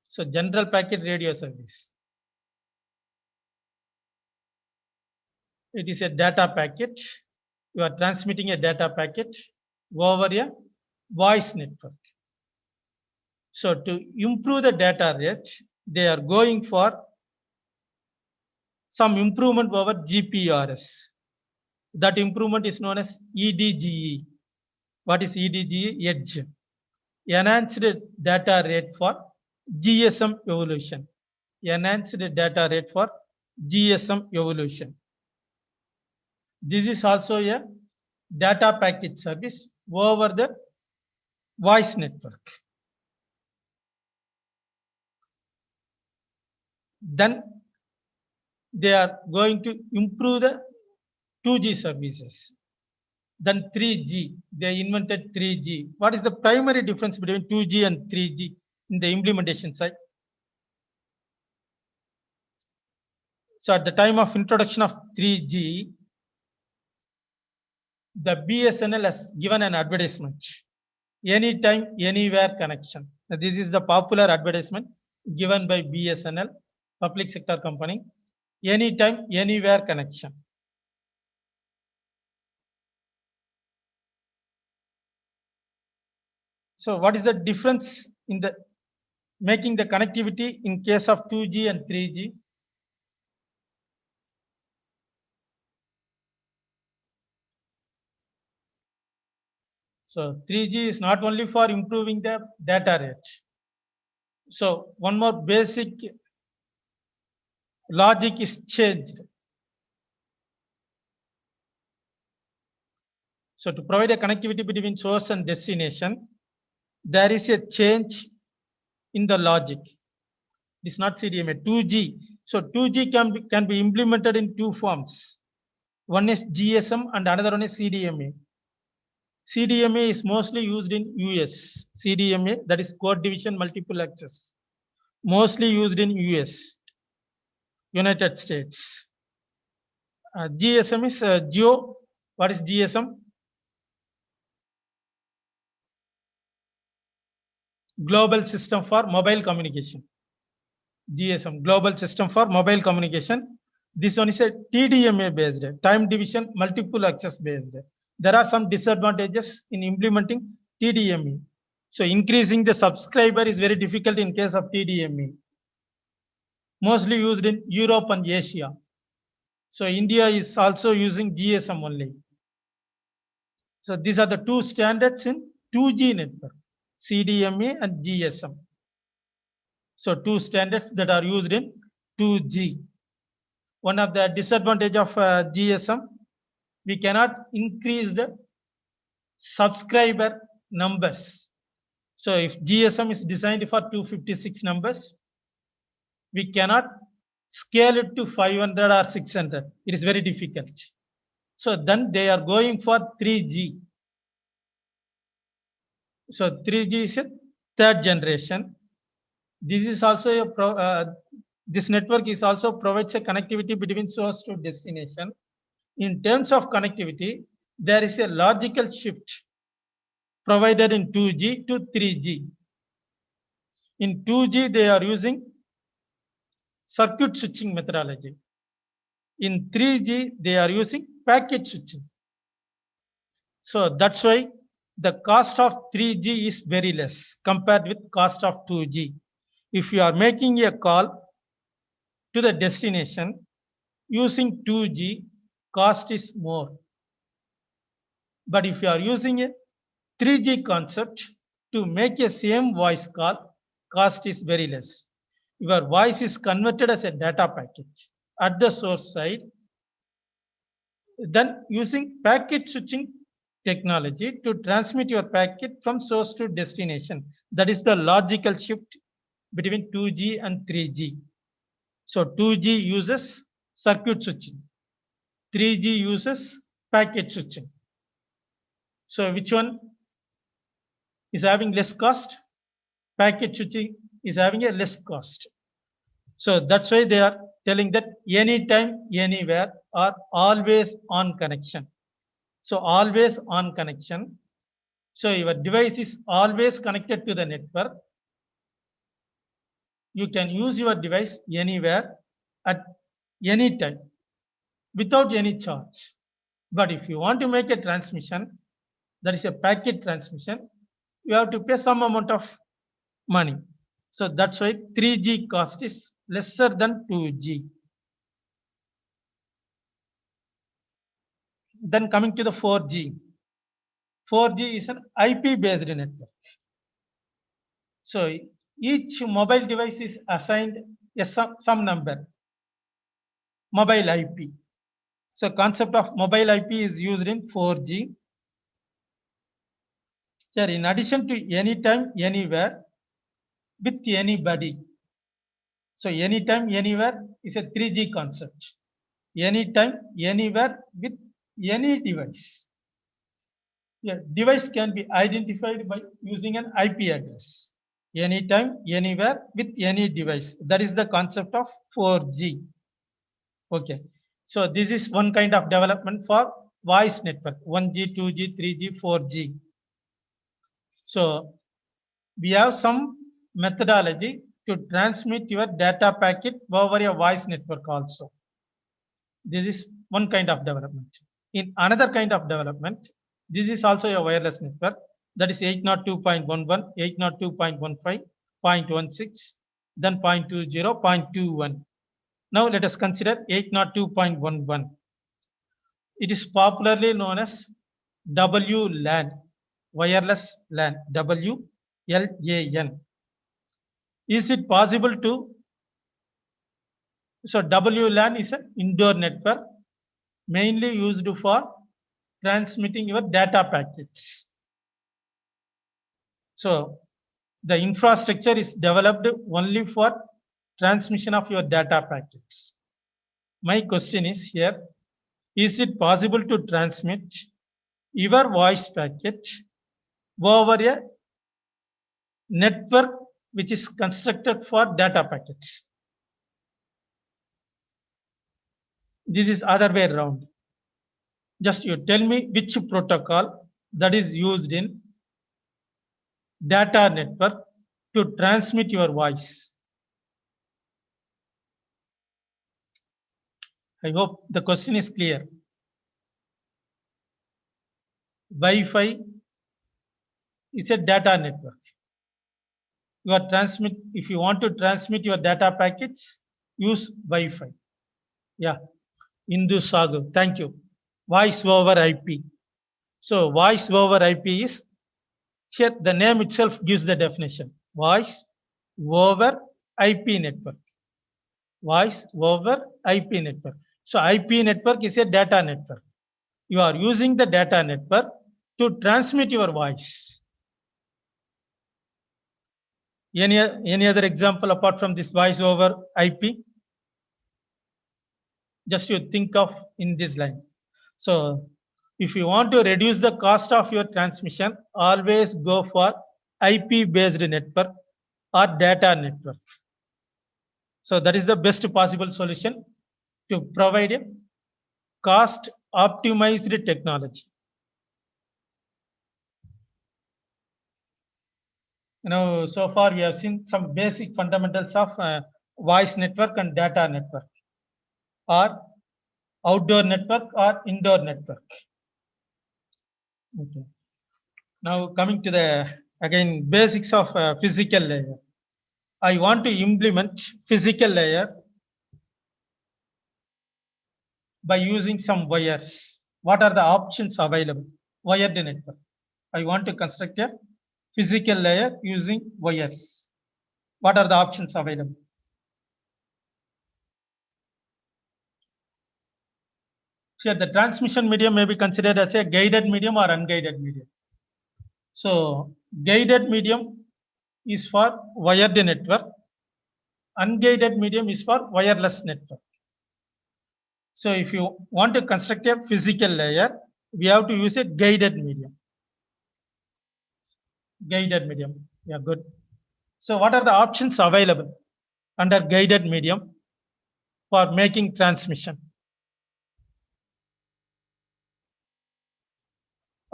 So General Packet Radio Service. It is a data packet. You are transmitting a data packet over a voice network. So to improve the data rate, they are going for some improvement over GPRS. That improvement is known as EDGE. What is EDGE? Edge. Enhanced data rate for GSM evolution. Enhanced data rate for GSM evolution. This is also a data packet service over the voice network. Then they are going to improve the 2G services. Then 3G, they invented 3G. What is the primary difference between 2G and 3G in the implementation side? So at the time of introduction of 3G, the BSNL has given an advertisement, anytime, anywhere connection. Now, this is the popular advertisement given by BSNL, public sector company, anytime, anywhere connection. So what is the difference in the making the connectivity in case of 2G and 3G? So 3G is not only for improving the data rate. So one more basic logic is changed. So to provide a connectivity between source and destination, there is a change in the logic. It's not CDMA, 2G. So 2G can be implemented in two forms. One is GSM and another one is CDMA. CDMA is mostly used in US. CDMA, that is code division multiple access, mostly used in US, United States. GSM is Geo. What is GSM? Global System for Mobile Communication. GSM, Global System for Mobile Communication. This one is a TDMA based, time division multiple access based. There are some disadvantages in implementing TDMA. So increasing the subscriber is very difficult in case of TDMA. Mostly used in Europe and Asia. So India is also using GSM only. So these are the two standards in 2G network, CDMA and GSM. So two standards that are used in 2G. One of the disadvantage of GSM, we cannot increase the subscriber numbers. So if GSM is designed for 256 numbers, we cannot scale it to 500 or 600. It is very difficult. So then they are going for 3G. So 3G is a third generation. This is also this network is also provides a connectivity between source to destination. In terms of connectivity, there is a logical shift provided in 2G to 3G. In 2G, they are using circuit switching methodology. In 3G, they are using packet switching. So that's why the cost of 3G is very less compared with cost of 2G. If you are making a call to the destination using 2G, cost is more. But if you are using a 3G concept to make a same voice call, cost is very less. Your voice is converted as a data package at the source side. Then using packet switching technology to transmit your packet from source to destination. That is the logical shift between 2G and 3G. So 2G uses circuit switching. 3G uses packet switching. So which one is having less cost? Packet switching is having a less cost. So that's why they are telling that anytime, anywhere, or always on connection. So always on connection. So your device is always connected to the network. You can use your device anywhere at any time without any charge. But if you want to make a transmission, that is a packet transmission, you have to pay some amount of money. So that's why 3G cost is lesser than 2G. Then coming to the 4G. 4G is an IP based network. So each mobile device is assigned some number, mobile IP. So concept of mobile IP is used in 4G. Here, in addition to anytime, anywhere, with anybody. So anytime, anywhere is a 3G concept. Anytime, anywhere with any device. Yeah, device can be identified by using an IP address. Anytime, anywhere with any device. That is the concept of 4G. Okay. So this is one kind of development for voice network, 1G, 2G, 3G, 4G. So we have some methodology to transmit your data packet over a voice network also. This is one kind of development. In another kind of development, this is also a wireless network, that is 802.11, 802.15, 0.16, then 0.20, 0.21. Now let us consider 802.11. It is popularly known as WLAN, wireless LAN, WLAN. Is it possible to? So WLAN is an indoor network mainly used for transmitting your data packets. So the infrastructure is developed only for transmission of your data packets. My question is here, is it possible to transmit your voice packet over a network which is constructed for data packets? This is other way around. Just you tell me which protocol that is used in data network to transmit your voice. I hope the question is clear. Wi-Fi is a data network. If you want to transmit your data packets, use Wi-Fi. Yeah, Indu Sagu, thank you. Voice over IP. So voice over IP is, here the name itself gives the definition. Voice over IP network. Voice over IP network. So IP network is a data network. You are using the data network to transmit your voice. Any other example apart from this voice over IP? Just you think of in this line. So if you want to reduce the cost of your transmission, always go for IP based network or data network. So that is the best possible solution to provide a cost optimized technology. So far we have seen some basic fundamentals of voice network and data network, or outdoor network or indoor network. Okay. Now coming to the again basics of physical layer. I want to implement physical layer by using some wires. What are the options available? Wired network. I want to construct a physical layer using wires. What are the options available? Here, the transmission medium may be considered as a guided medium or unguided medium. So, guided medium is for wired network. Unguided medium is for wireless network. So, if you want to construct a physical layer, we have to use a guided medium. Guided medium. Yeah, good. So, what are the options available under guided medium for making transmission?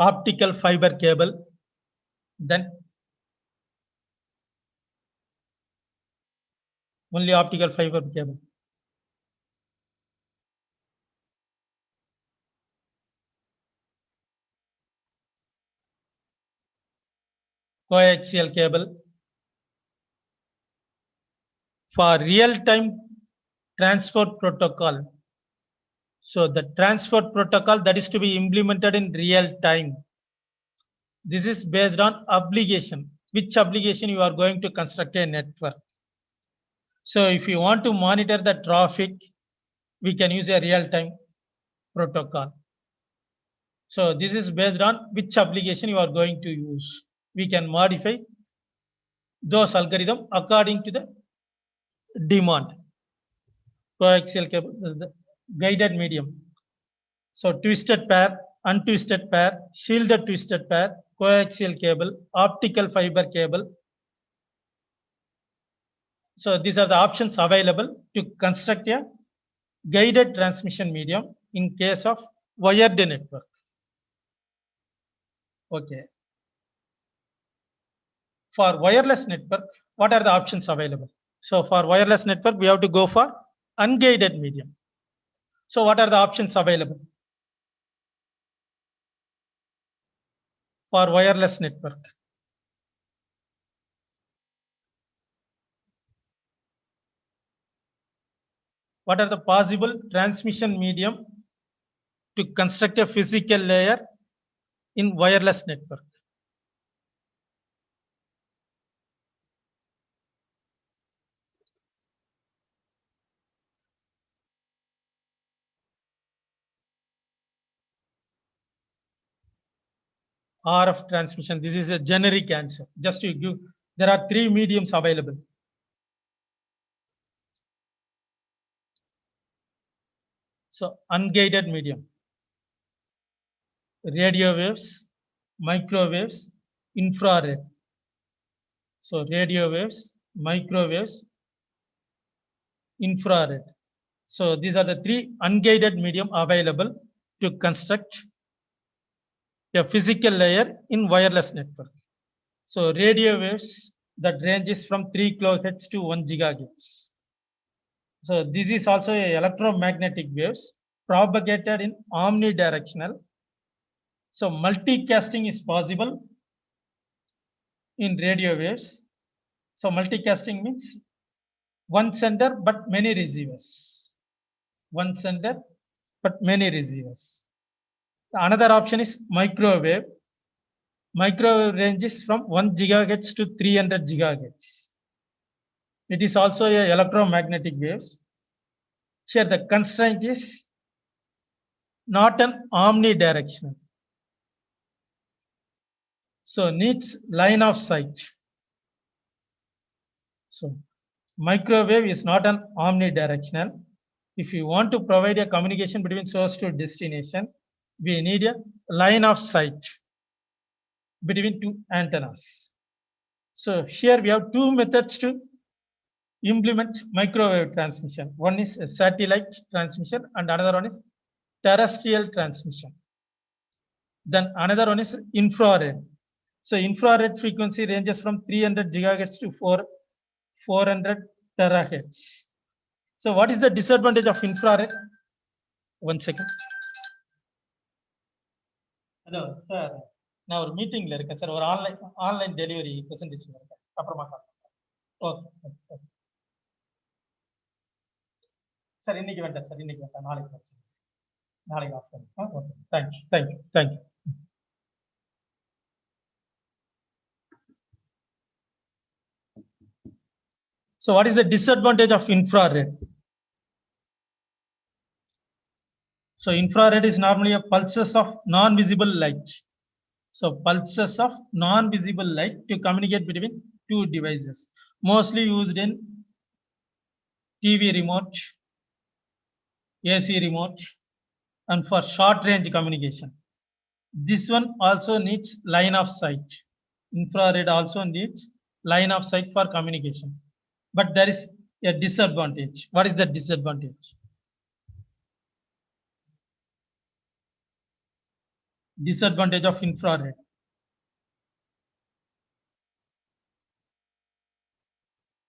Optical fiber cable, then only optical fiber cable. Coaxial cable. For real-time transport protocol. So the transport protocol that is to be implemented in real time. This is based on obligation. Which obligation you are going to construct a network. So if you want to monitor the traffic, we can use a real-time protocol. So this is based on which obligation you are going to use. we can modify those algorithms according to the demand. Coaxial cable, the guided medium. So twisted pair, untwisted pair, shielded twisted pair, coaxial cable, optical fiber cable. So these are the options available to construct a guided transmission medium in case of wired network. Okay. For wireless network, what are the options available? So for wireless network, we have to go for unguided medium. So what are the options available for wireless network? What are the possible transmission medium to construct a physical layer in wireless network? RF transmission, this is a generic answer. Just to give, there are three mediums available. So unguided medium, radio waves, microwaves, infrared. So radio waves, microwaves, infrared. So these are the three unguided medium available to construct a physical layer in wireless network. So radio waves that ranges from 3 kHz to 1 GHz. So this is also a electromagnetic waves propagated in omnidirectional. So multicasting is possible in radio waves. So multicasting means one sender but many receivers. One sender but many receivers. Another option is microwave. Microwave ranges from 1 GHz to 300 GHz. It is also a electromagnetic waves. Here the constraint is not an omnidirectional. So needs line of sight. So microwave is not an omnidirectional. If you want to provide a communication between source to destination, we need a line of sight between two antennas. So here we have two methods to implement microwave transmission. One is a satellite transmission and another one is terrestrial transmission. Then another one is infrared. So infrared frequency ranges from 300 GHz to 400 terahertz. So what is the disadvantage of infrared? 1 second. Hello, sir. Now we're meeting sir, or online delivery presentation. Okay. Sir, இன்னைக்கு வேண்டாம் sir, இன்னைக்கு வேண்டாம், நாளைக்கு after. Okay. Thank you. So what is the disadvantage of infrared? So infrared is normally a pulses of non-visible light. So pulses of non-visible light to communicate between two devices, mostly used in TV remote, AC remote, and for short range communication. This one also needs line of sight. Infrared also needs line of sight for communication. But there is a disadvantage. What is the disadvantage? Disadvantage of infrared.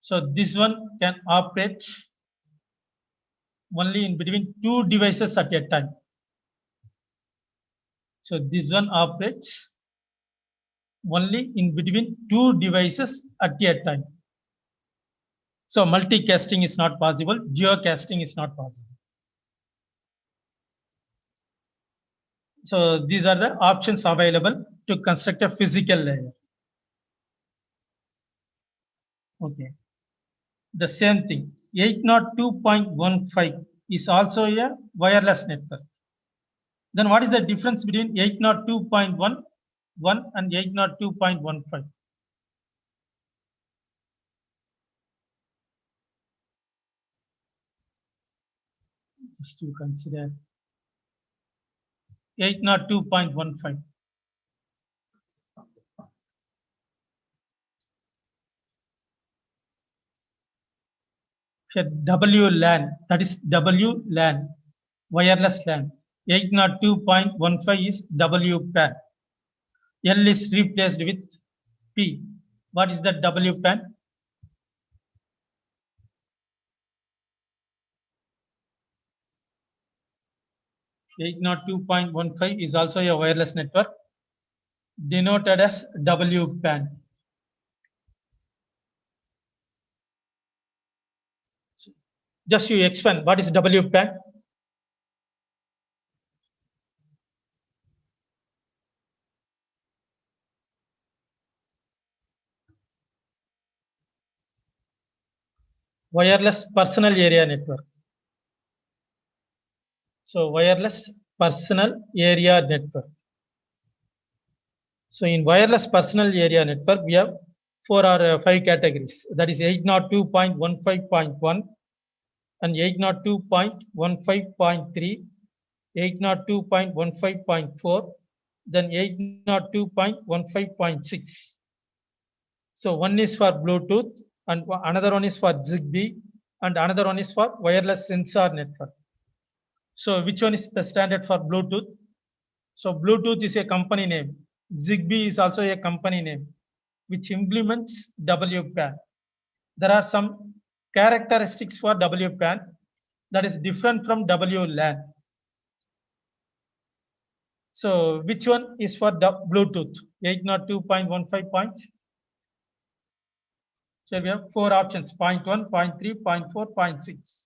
So this one can operate only in between two devices at a time. So this one operates only in between two devices at a time. So multicasting is not possible, geocasting is not possible. So these are the options available to construct a physical layer. Okay. The same thing, 802.15 is also a wireless network. Then what is the difference between 802.1 802.1 and 802.15. Just to consider 802.15. WLAN, that is WLAN, wireless LAN. 802.15 is WPAN. L is replaced with P. What is the WPAN? .2.15 is also a wireless network denoted as WPAN. Just you explain what is WPAN? Wireless personal area network. So wireless personal area network. So in wireless personal area network, we have 4 or 5 categories. That is 802.15.1 and 802.15.3, 802.15.4, then 802.15.6. So one is for Bluetooth and another one is for Zigbee and another one is for wireless sensor network. So which one is the standard for Bluetooth? So Bluetooth is a company name. Zigbee is also a company name which implements WPAN. There are some characteristics for WPAN that is different from WLAN. So which one is for Bluetooth? 802.15. So we have 4 options: 0.1, 0.3, 0.4, 0.6.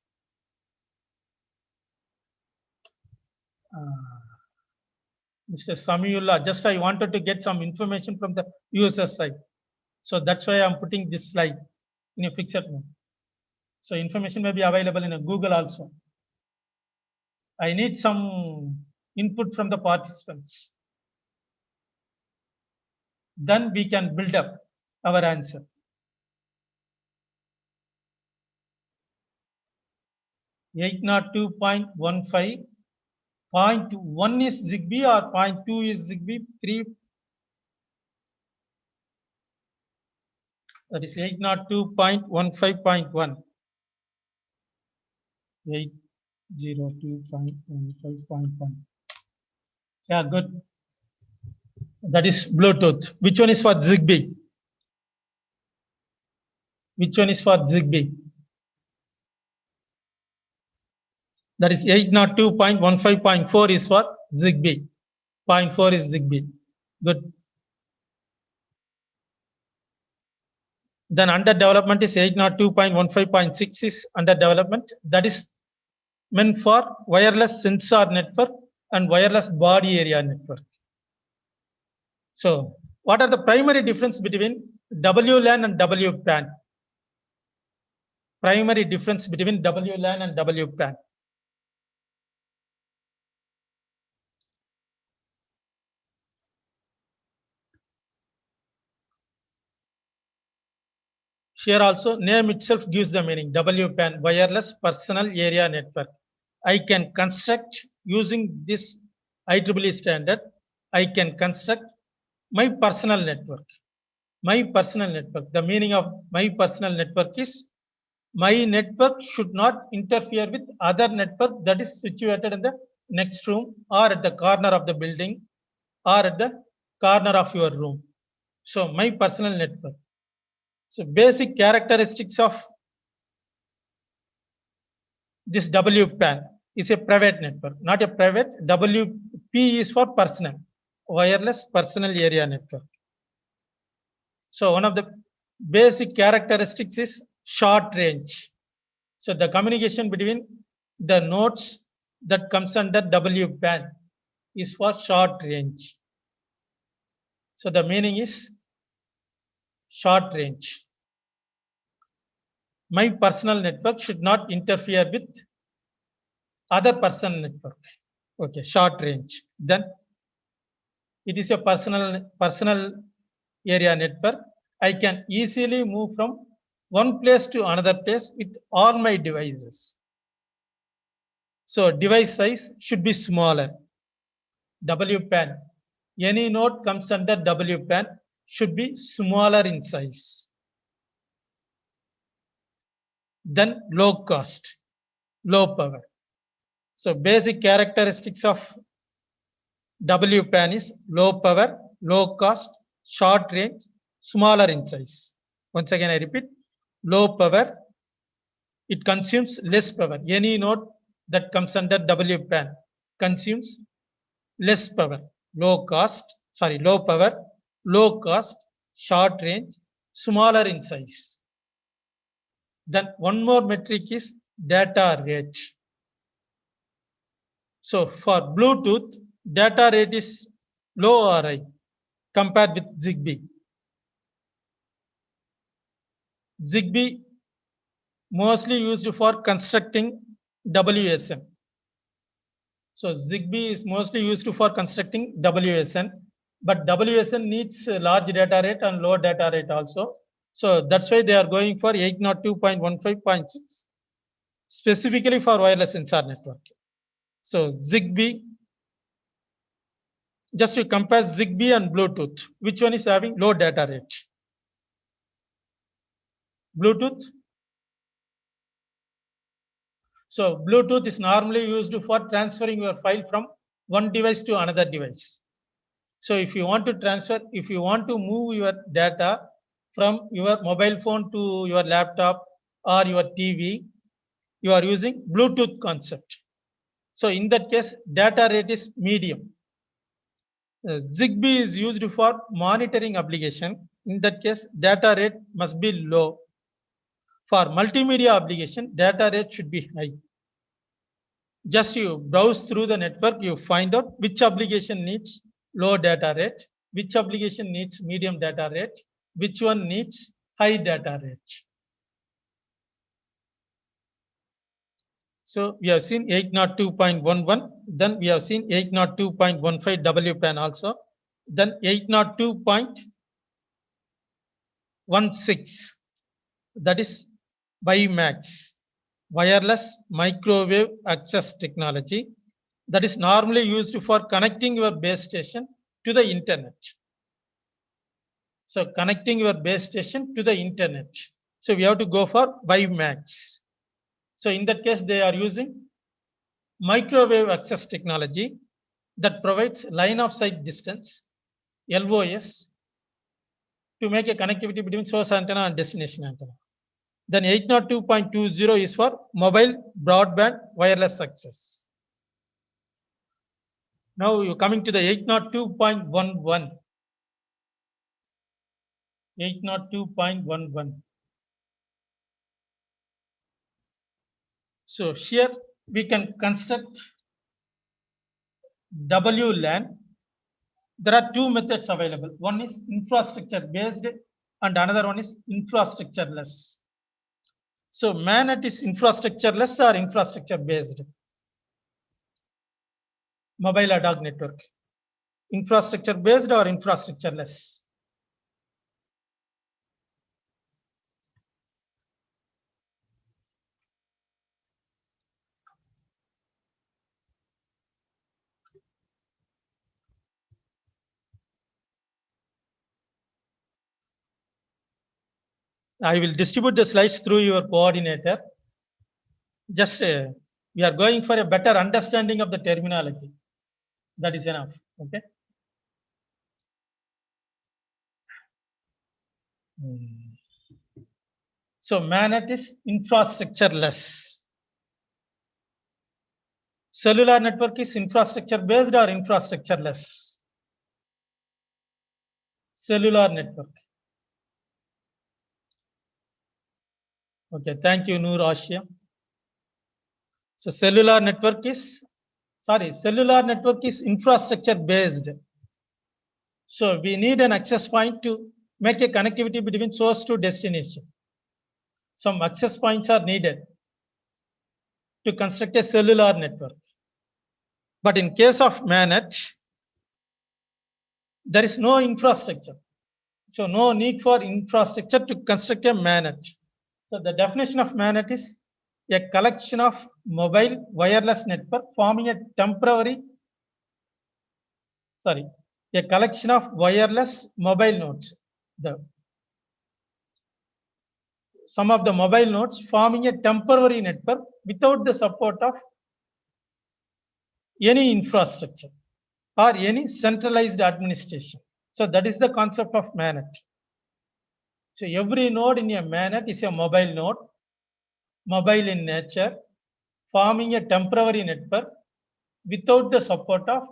Mr. Samiullah, just I wanted to get some information from the user side. So that's why I'm putting this slide in a fixed mode. So information may be available in a Google also. I need some input from the participants. Then we can build up our answer. .2.15. 0.1 is Zigbee or 0.2 is Zigbee? 3. That is 802.15.1. 802.15.1. Yeah, good. That is Bluetooth. Which one is for Zigbee? Which one is for Zigbee? That is 802.15.4 is for Zigbee. 0.4 is Zigbee. Good. Then under development is 802.15.6 is under development. That is meant for wireless sensor network and wireless body area network. So what are the primary difference between WLAN and WPAN? Primary difference between WLAN and WPAN. Here also name itself gives the meaning. WPAN, wireless personal area network. I can construct using this IEEE standard. I can construct my personal network. My personal network. The meaning of my personal network is my network should not interfere with other network that is situated in the next room or at the corner of the building or at the corner of your room. So my personal network. So basic characteristics of this WPAN is a private network, not a private. WP is for personal, wireless personal area network. So one of the basic characteristics is short range. So the communication between the nodes that comes under WPAN is for short range. So the meaning is short range. My personal network should not interfere with other personal network. Okay, short range. Then it is a personal area network. I can easily move from one place to another place with all my devices. So device size should be smaller. WPAN. Any node comes under WPAN should be smaller in size. Then low cost, low power. So basic characteristics of WPAN is low power, low cost, short range, smaller in size. Once again, I repeat, low power, it consumes less power. Any node that comes under WPAN consumes less power, low power, low cost, short range, smaller in size. Then one more metric is data rate. So for Bluetooth, data rate is low or high compared with Zigbee. Zigbee mostly used for constructing WSN. So Zigbee is mostly used for constructing WSN, but WSN needs large data rate and low data rate also. So that's why they are going for 802.15.6 specifically for wireless sensor network. So Zigbee, just to compare Zigbee and Bluetooth, which one is having low data rate? Bluetooth. So Bluetooth is normally used for transferring your file from one device to another device. So if you want to move your data from your mobile phone to your laptop or your TV, you are using Bluetooth concept. So in that case, data rate is medium. Zigbee is used for monitoring application. In that case, data rate must be low. For multimedia application, data rate should be high. Just you browse through the network, you find out which application needs low data rate, which application needs medium data rate, which one needs high data rate. So we have seen 802.11, then we have seen 802.15 WPAN also, then 802.16, that is WiMAX, wireless microwave access technology, that is normally used for connecting your base station to the internet. So connecting your base station to the internet. So we have to go for WiMAX. So in that case, they are using microwave access technology that provides line of sight distance, LOS, to make a connectivity between source antenna and destination antenna. Then 802.20 is for mobile broadband wireless access. Now you're coming to the 802.11. 802.11. So here we can construct WLAN. There are two methods available. One is infrastructure based and another one is infrastructureless. So MANET is infrastructureless or infrastructure based? Mobile ad hoc network. Infrastructure based or infrastructureless? I will distribute the slides through your coordinator. Just we are going for a better understanding of the terminology. That is enough. Okay. So MANET is infrastructureless. Cellular network is infrastructure based or infrastructureless? Cellular network. Okay, thank you, Noor Ashia. So cellular network is infrastructure based. So we need an access point to make a connectivity between source to destination. Some access points are needed to construct a cellular network. But in case of MANET, there is no infrastructure. So no need for infrastructure to construct a MANET. So the definition of MANET is a collection of mobile wireless network forming a collection of wireless mobile nodes. Some of the mobile nodes forming a temporary network without the support of any infrastructure or any centralized administration. So that is the concept of MANET. So every node in a MANET is a mobile node, mobile in nature, forming a temporary network without the support of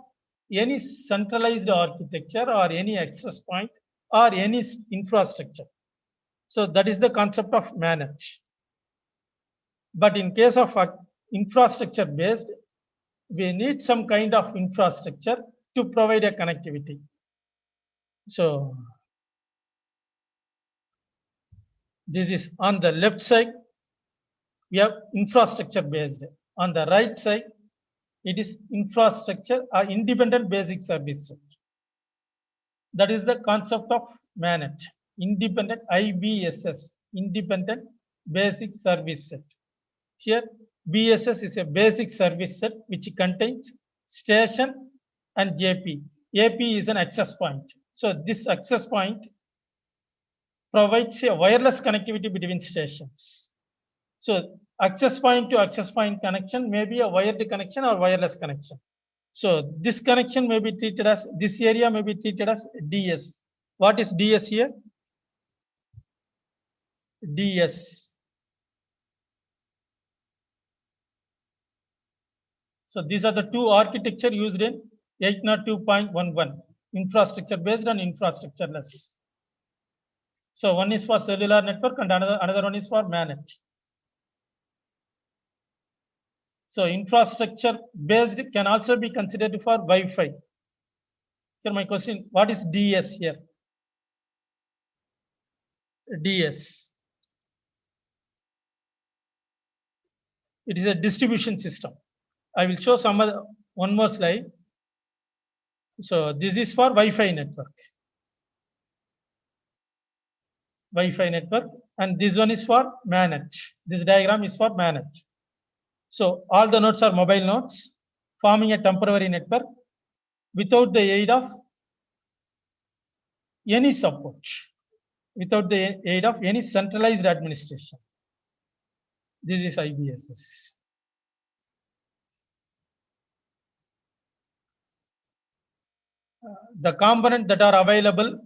any centralized architecture or any access point or any infrastructure. So that is the concept of MANET. But in case of infrastructure based, we need some kind of infrastructure to provide a connectivity. So this is on the left side, we have infrastructure based. On the right side, it is infrastructure or independent basic service set. That is the concept of MANET, independent IBSS, independent basic service set. Here, BSS is a basic service set which contains station and JP. AP is an access point. So this access point provides a wireless connectivity between stations. So access point to access point connection may be a wired connection or wireless connection. So this connection may be treated as, this area may be treated as DS. What is DS here? DS. So these are the two architecture used in 802.11, infrastructure based and infrastructureless. So one is for cellular network and another one is for MANET. So infrastructure based can also be considered for Wi-Fi. Here my question, what is DS here? DS. It is a distribution system. I will show one more slide. So this is for Wi-Fi network. Wi-Fi network, and this one is for MANET. This diagram is for MANET. So all the nodes are mobile nodes forming a temporary network without the aid of any support, without the aid of any centralized administration. This is IBSS. The components that are available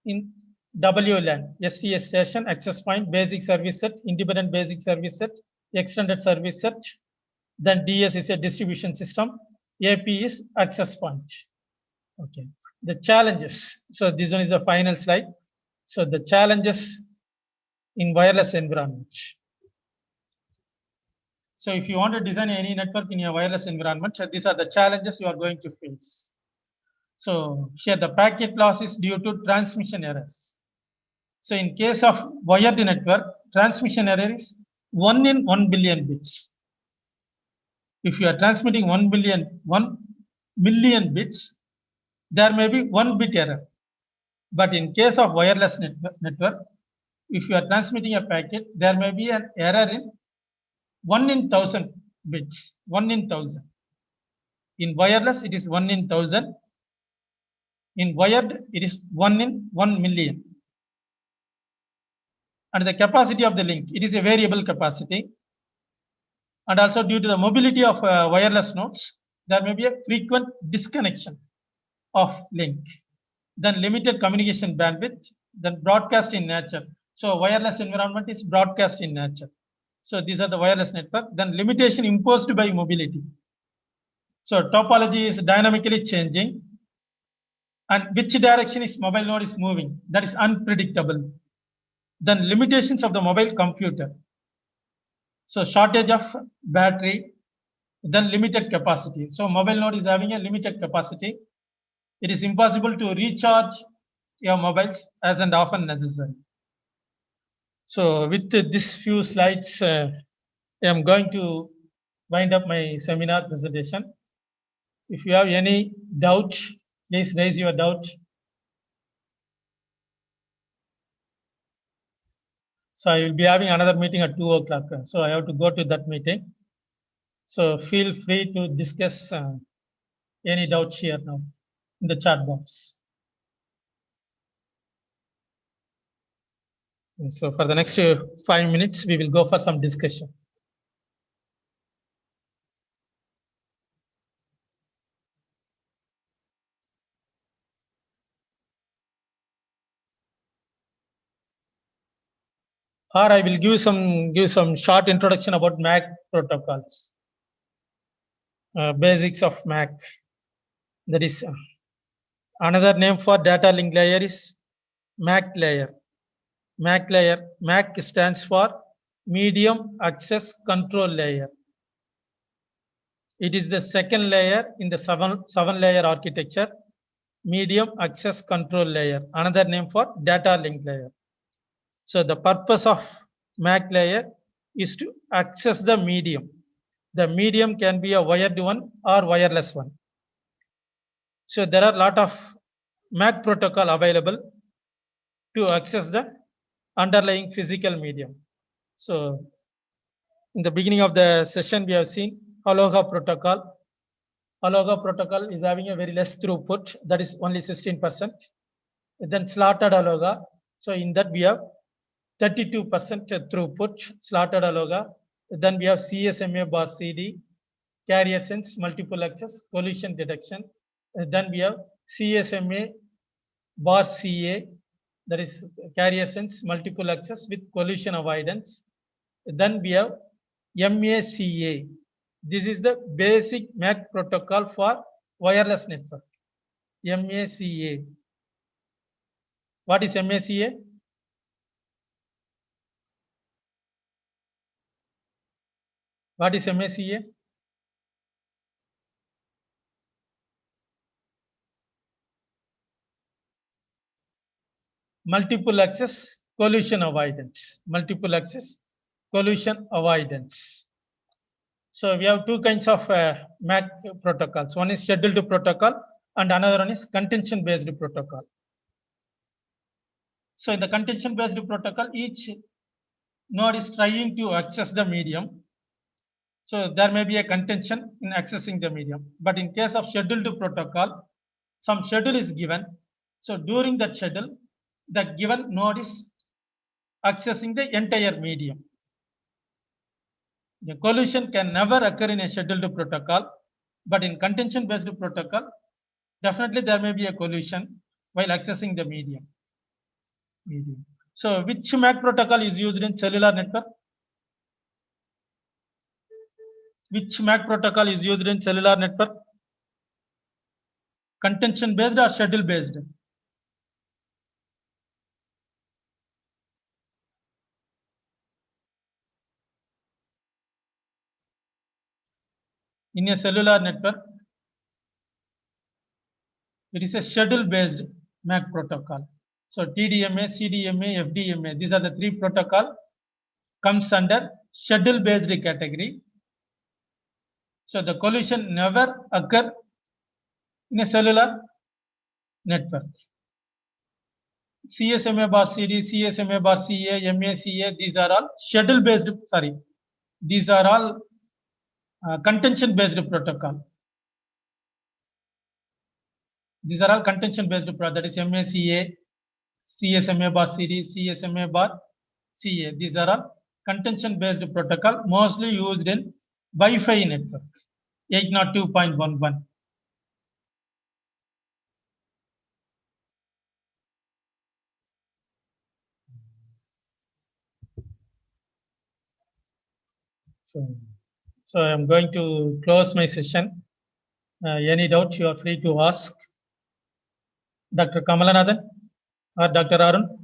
in WLAN, STS station, access point, basic service set, independent basic service set, extended service set. Then DS is a distribution system. AP is access point. Okay. The challenges. So this one is the final slide. So the challenges in wireless environment. So if you want to design any network in your wireless environment, so these are the challenges you are going to face. So here the packet loss is due to transmission errors. So in case of wired network, transmission error is 1 in 1 billion bits. If you are transmitting 1 million bits, there may be 1 bit error. But in case of wireless network, if you are transmitting a packet, there may be an error in 1 in 1000 bits, 1 in 1000. In wireless, it is 1 in 1000. In wired, it is 1 in 1 million. And the capacity of the link, it is a variable capacity. And also due to the mobility of wireless nodes, there may be a frequent disconnection of link. Then limited communication bandwidth, then broadcast in nature. So wireless environment is broadcast in nature. So these are the wireless network. Then limitation imposed by mobility. So topology is dynamically changing. And which direction is mobile node is moving? That is unpredictable. Then limitations of the mobile computer. So shortage of battery, then limited capacity. So mobile node is having a limited capacity. It is impossible to recharge your mobiles as and often necessary. So with these few slides, I am going to wind up my seminar presentation. If you have any doubt, please raise your doubt. So I will be having another meeting at 2 o'clock. So I have to go to that meeting. So feel free to discuss any doubts here now in the chat box. And so for the next 5 minutes, we will go for some discussion. Or I will give some short introduction about MAC protocols, basics of MAC. That is another name for data link layer is MAC layer. MAC layer. MAC stands for Medium Access Control Layer. It is the second layer in the seven layer architecture. Medium Access Control Layer. Another name for data link layer. So the purpose of MAC layer is to access the medium. The medium can be a wired one or wireless one. So there are a lot of MAC protocol available to access the underlying physical medium. So in the beginning of the session, we have seen Aloha protocol. Aloha protocol is having a very less throughput, that is only 16%. Then slotted Aloha. So in that we have 32% throughput, slotted Aloha. Then we have CSMA bar CD, carrier sense, multiple access, collision detection. Then we have CSMA bar CA, that is carrier sense, multiple access with collision avoidance. Then we have MACA. This is the basic MAC protocol for wireless network. MACA. What is MACA? What is MACA? Multiple access collision avoidance. Multiple access collision avoidance. So we have two kinds of MAC protocols. One is scheduled protocol and another one is contention based protocol. So in the contention based protocol, each node is trying to access the medium. So there may be a contention in accessing the medium. But in case of scheduled protocol, some schedule is given. So during that schedule, the given node is accessing the entire medium. The collision can never occur in a scheduled protocol, but in contention based protocol, definitely there may be a collision while accessing the medium. So which MAC protocol is used in cellular network? Which MAC protocol is used in cellular network? Contention based or schedule based? In a cellular network, it is a schedule based MAC protocol. So TDMA, CDMA, FDMA, these are the three protocol comes under schedule based category. So the collision never occur in a cellular network. CSMA bar CD, CSMA bar CA, MACA, these are all schedule based, these are all contention based protocol. These are all contention based protocol, that is MACA, CSMA bar CD, CSMA bar CA. These are all contention based protocol mostly used in Wi-Fi network 802.11. So I am going to close my session. Any doubts you are free to ask. Dr. Kamalanathan or Dr. Arun?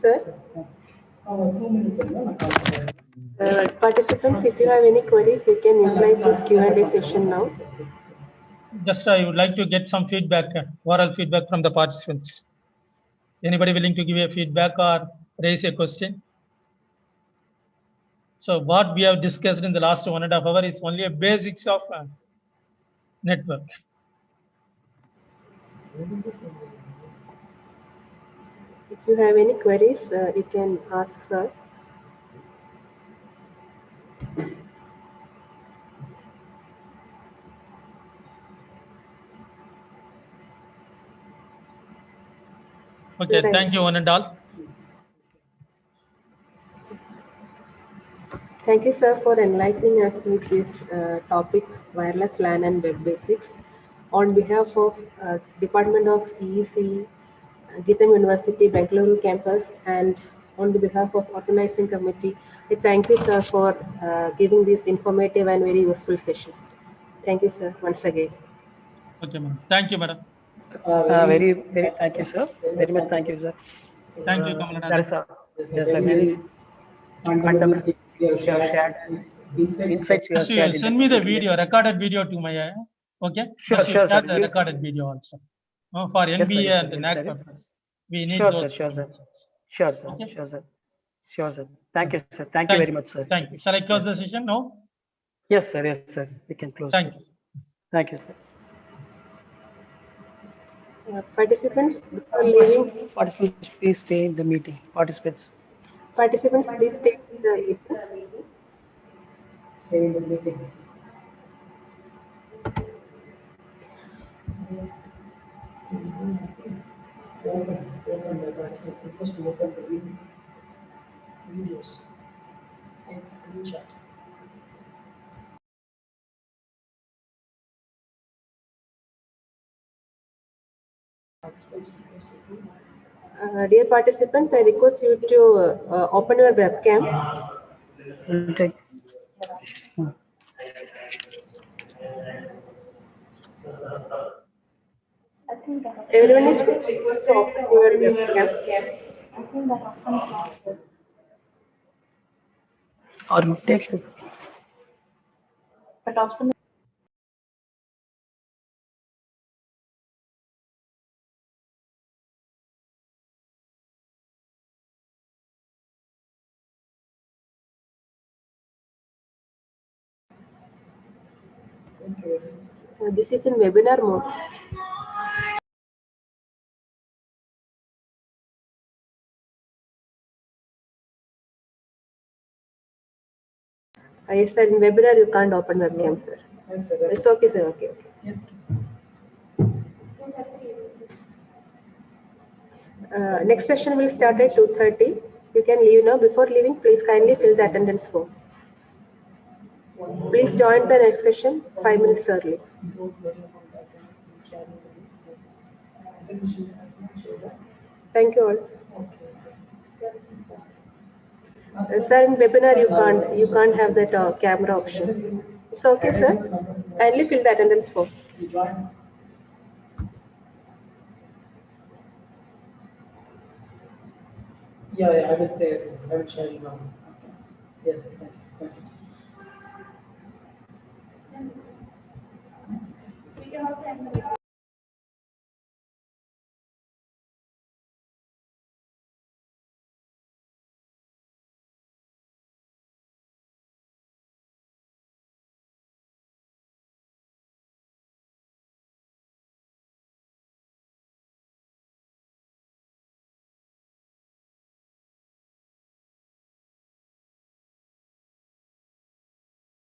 Sir? Participants, if you have any queries, you can utilize this Q&A session now. Just I would like to get some feedback, oral feedback from the participants. Anybody willing to give a feedback or raise a question? So what we have discussed in the last 1.5 hours is only a basics of network. If you have any queries, you can ask sir. Okay, Right. thank you one and all. Thank you, sir, for enlightening us with this topic, wireless LAN and web basics. On behalf of Department of EEC, Geetham University, Bengaluru campus, and on behalf of organizing committee, I thank you, sir, for giving this informative and very useful session. Thank you, sir, once again. Okay, madam. Thank you, madam. Very thank you, sir. Very much thank you, sir. Thank you, That Kamalanath. is yes, sir. Very fundamental things you have shared and insights you have Just you shared. send me the video, recorded video to my, okay? Sure, Just you sure, share sir. the recorded video also. For Yes, sir, NBA yes, sir. and We'll NAC share it. purpose. We need Sure, those. sir. Sure, sir. Sure, sir. Okay. Sure, sir. Sure, sir. Thank you, sir. Thank you very much, sir. Thank you. Shall I close the session now? Yes, sir. Yes, sir. We can close. Thank sir. you. Thank you, sir. Participants, before leaving, Participants, please stay in the meeting. Participants. participants, please stay in the meeting. Stay in the meeting. Open the actually supposed to open the videos and screenshot. Dear participants, I request you to open your webcam. We'll take. I think that Everyone is requested to open your webcam. I think that option is not good. Or you take. But option This is in webinar mode. Yes, sir. In webinar, you can't open webcam, sir. Yes, sir. It's okay, sir. Okay. Yes. Next session will start at 2:30. You can leave now. Before leaving, please kindly fill the attendance form. Please join the next session 5 minutes early. Thank you all. Sir, in webinar you can't have that camera option. It's okay, sir. Kindly fill the attendance form. Yeah, I will say, I will share it now. Yes, thank you.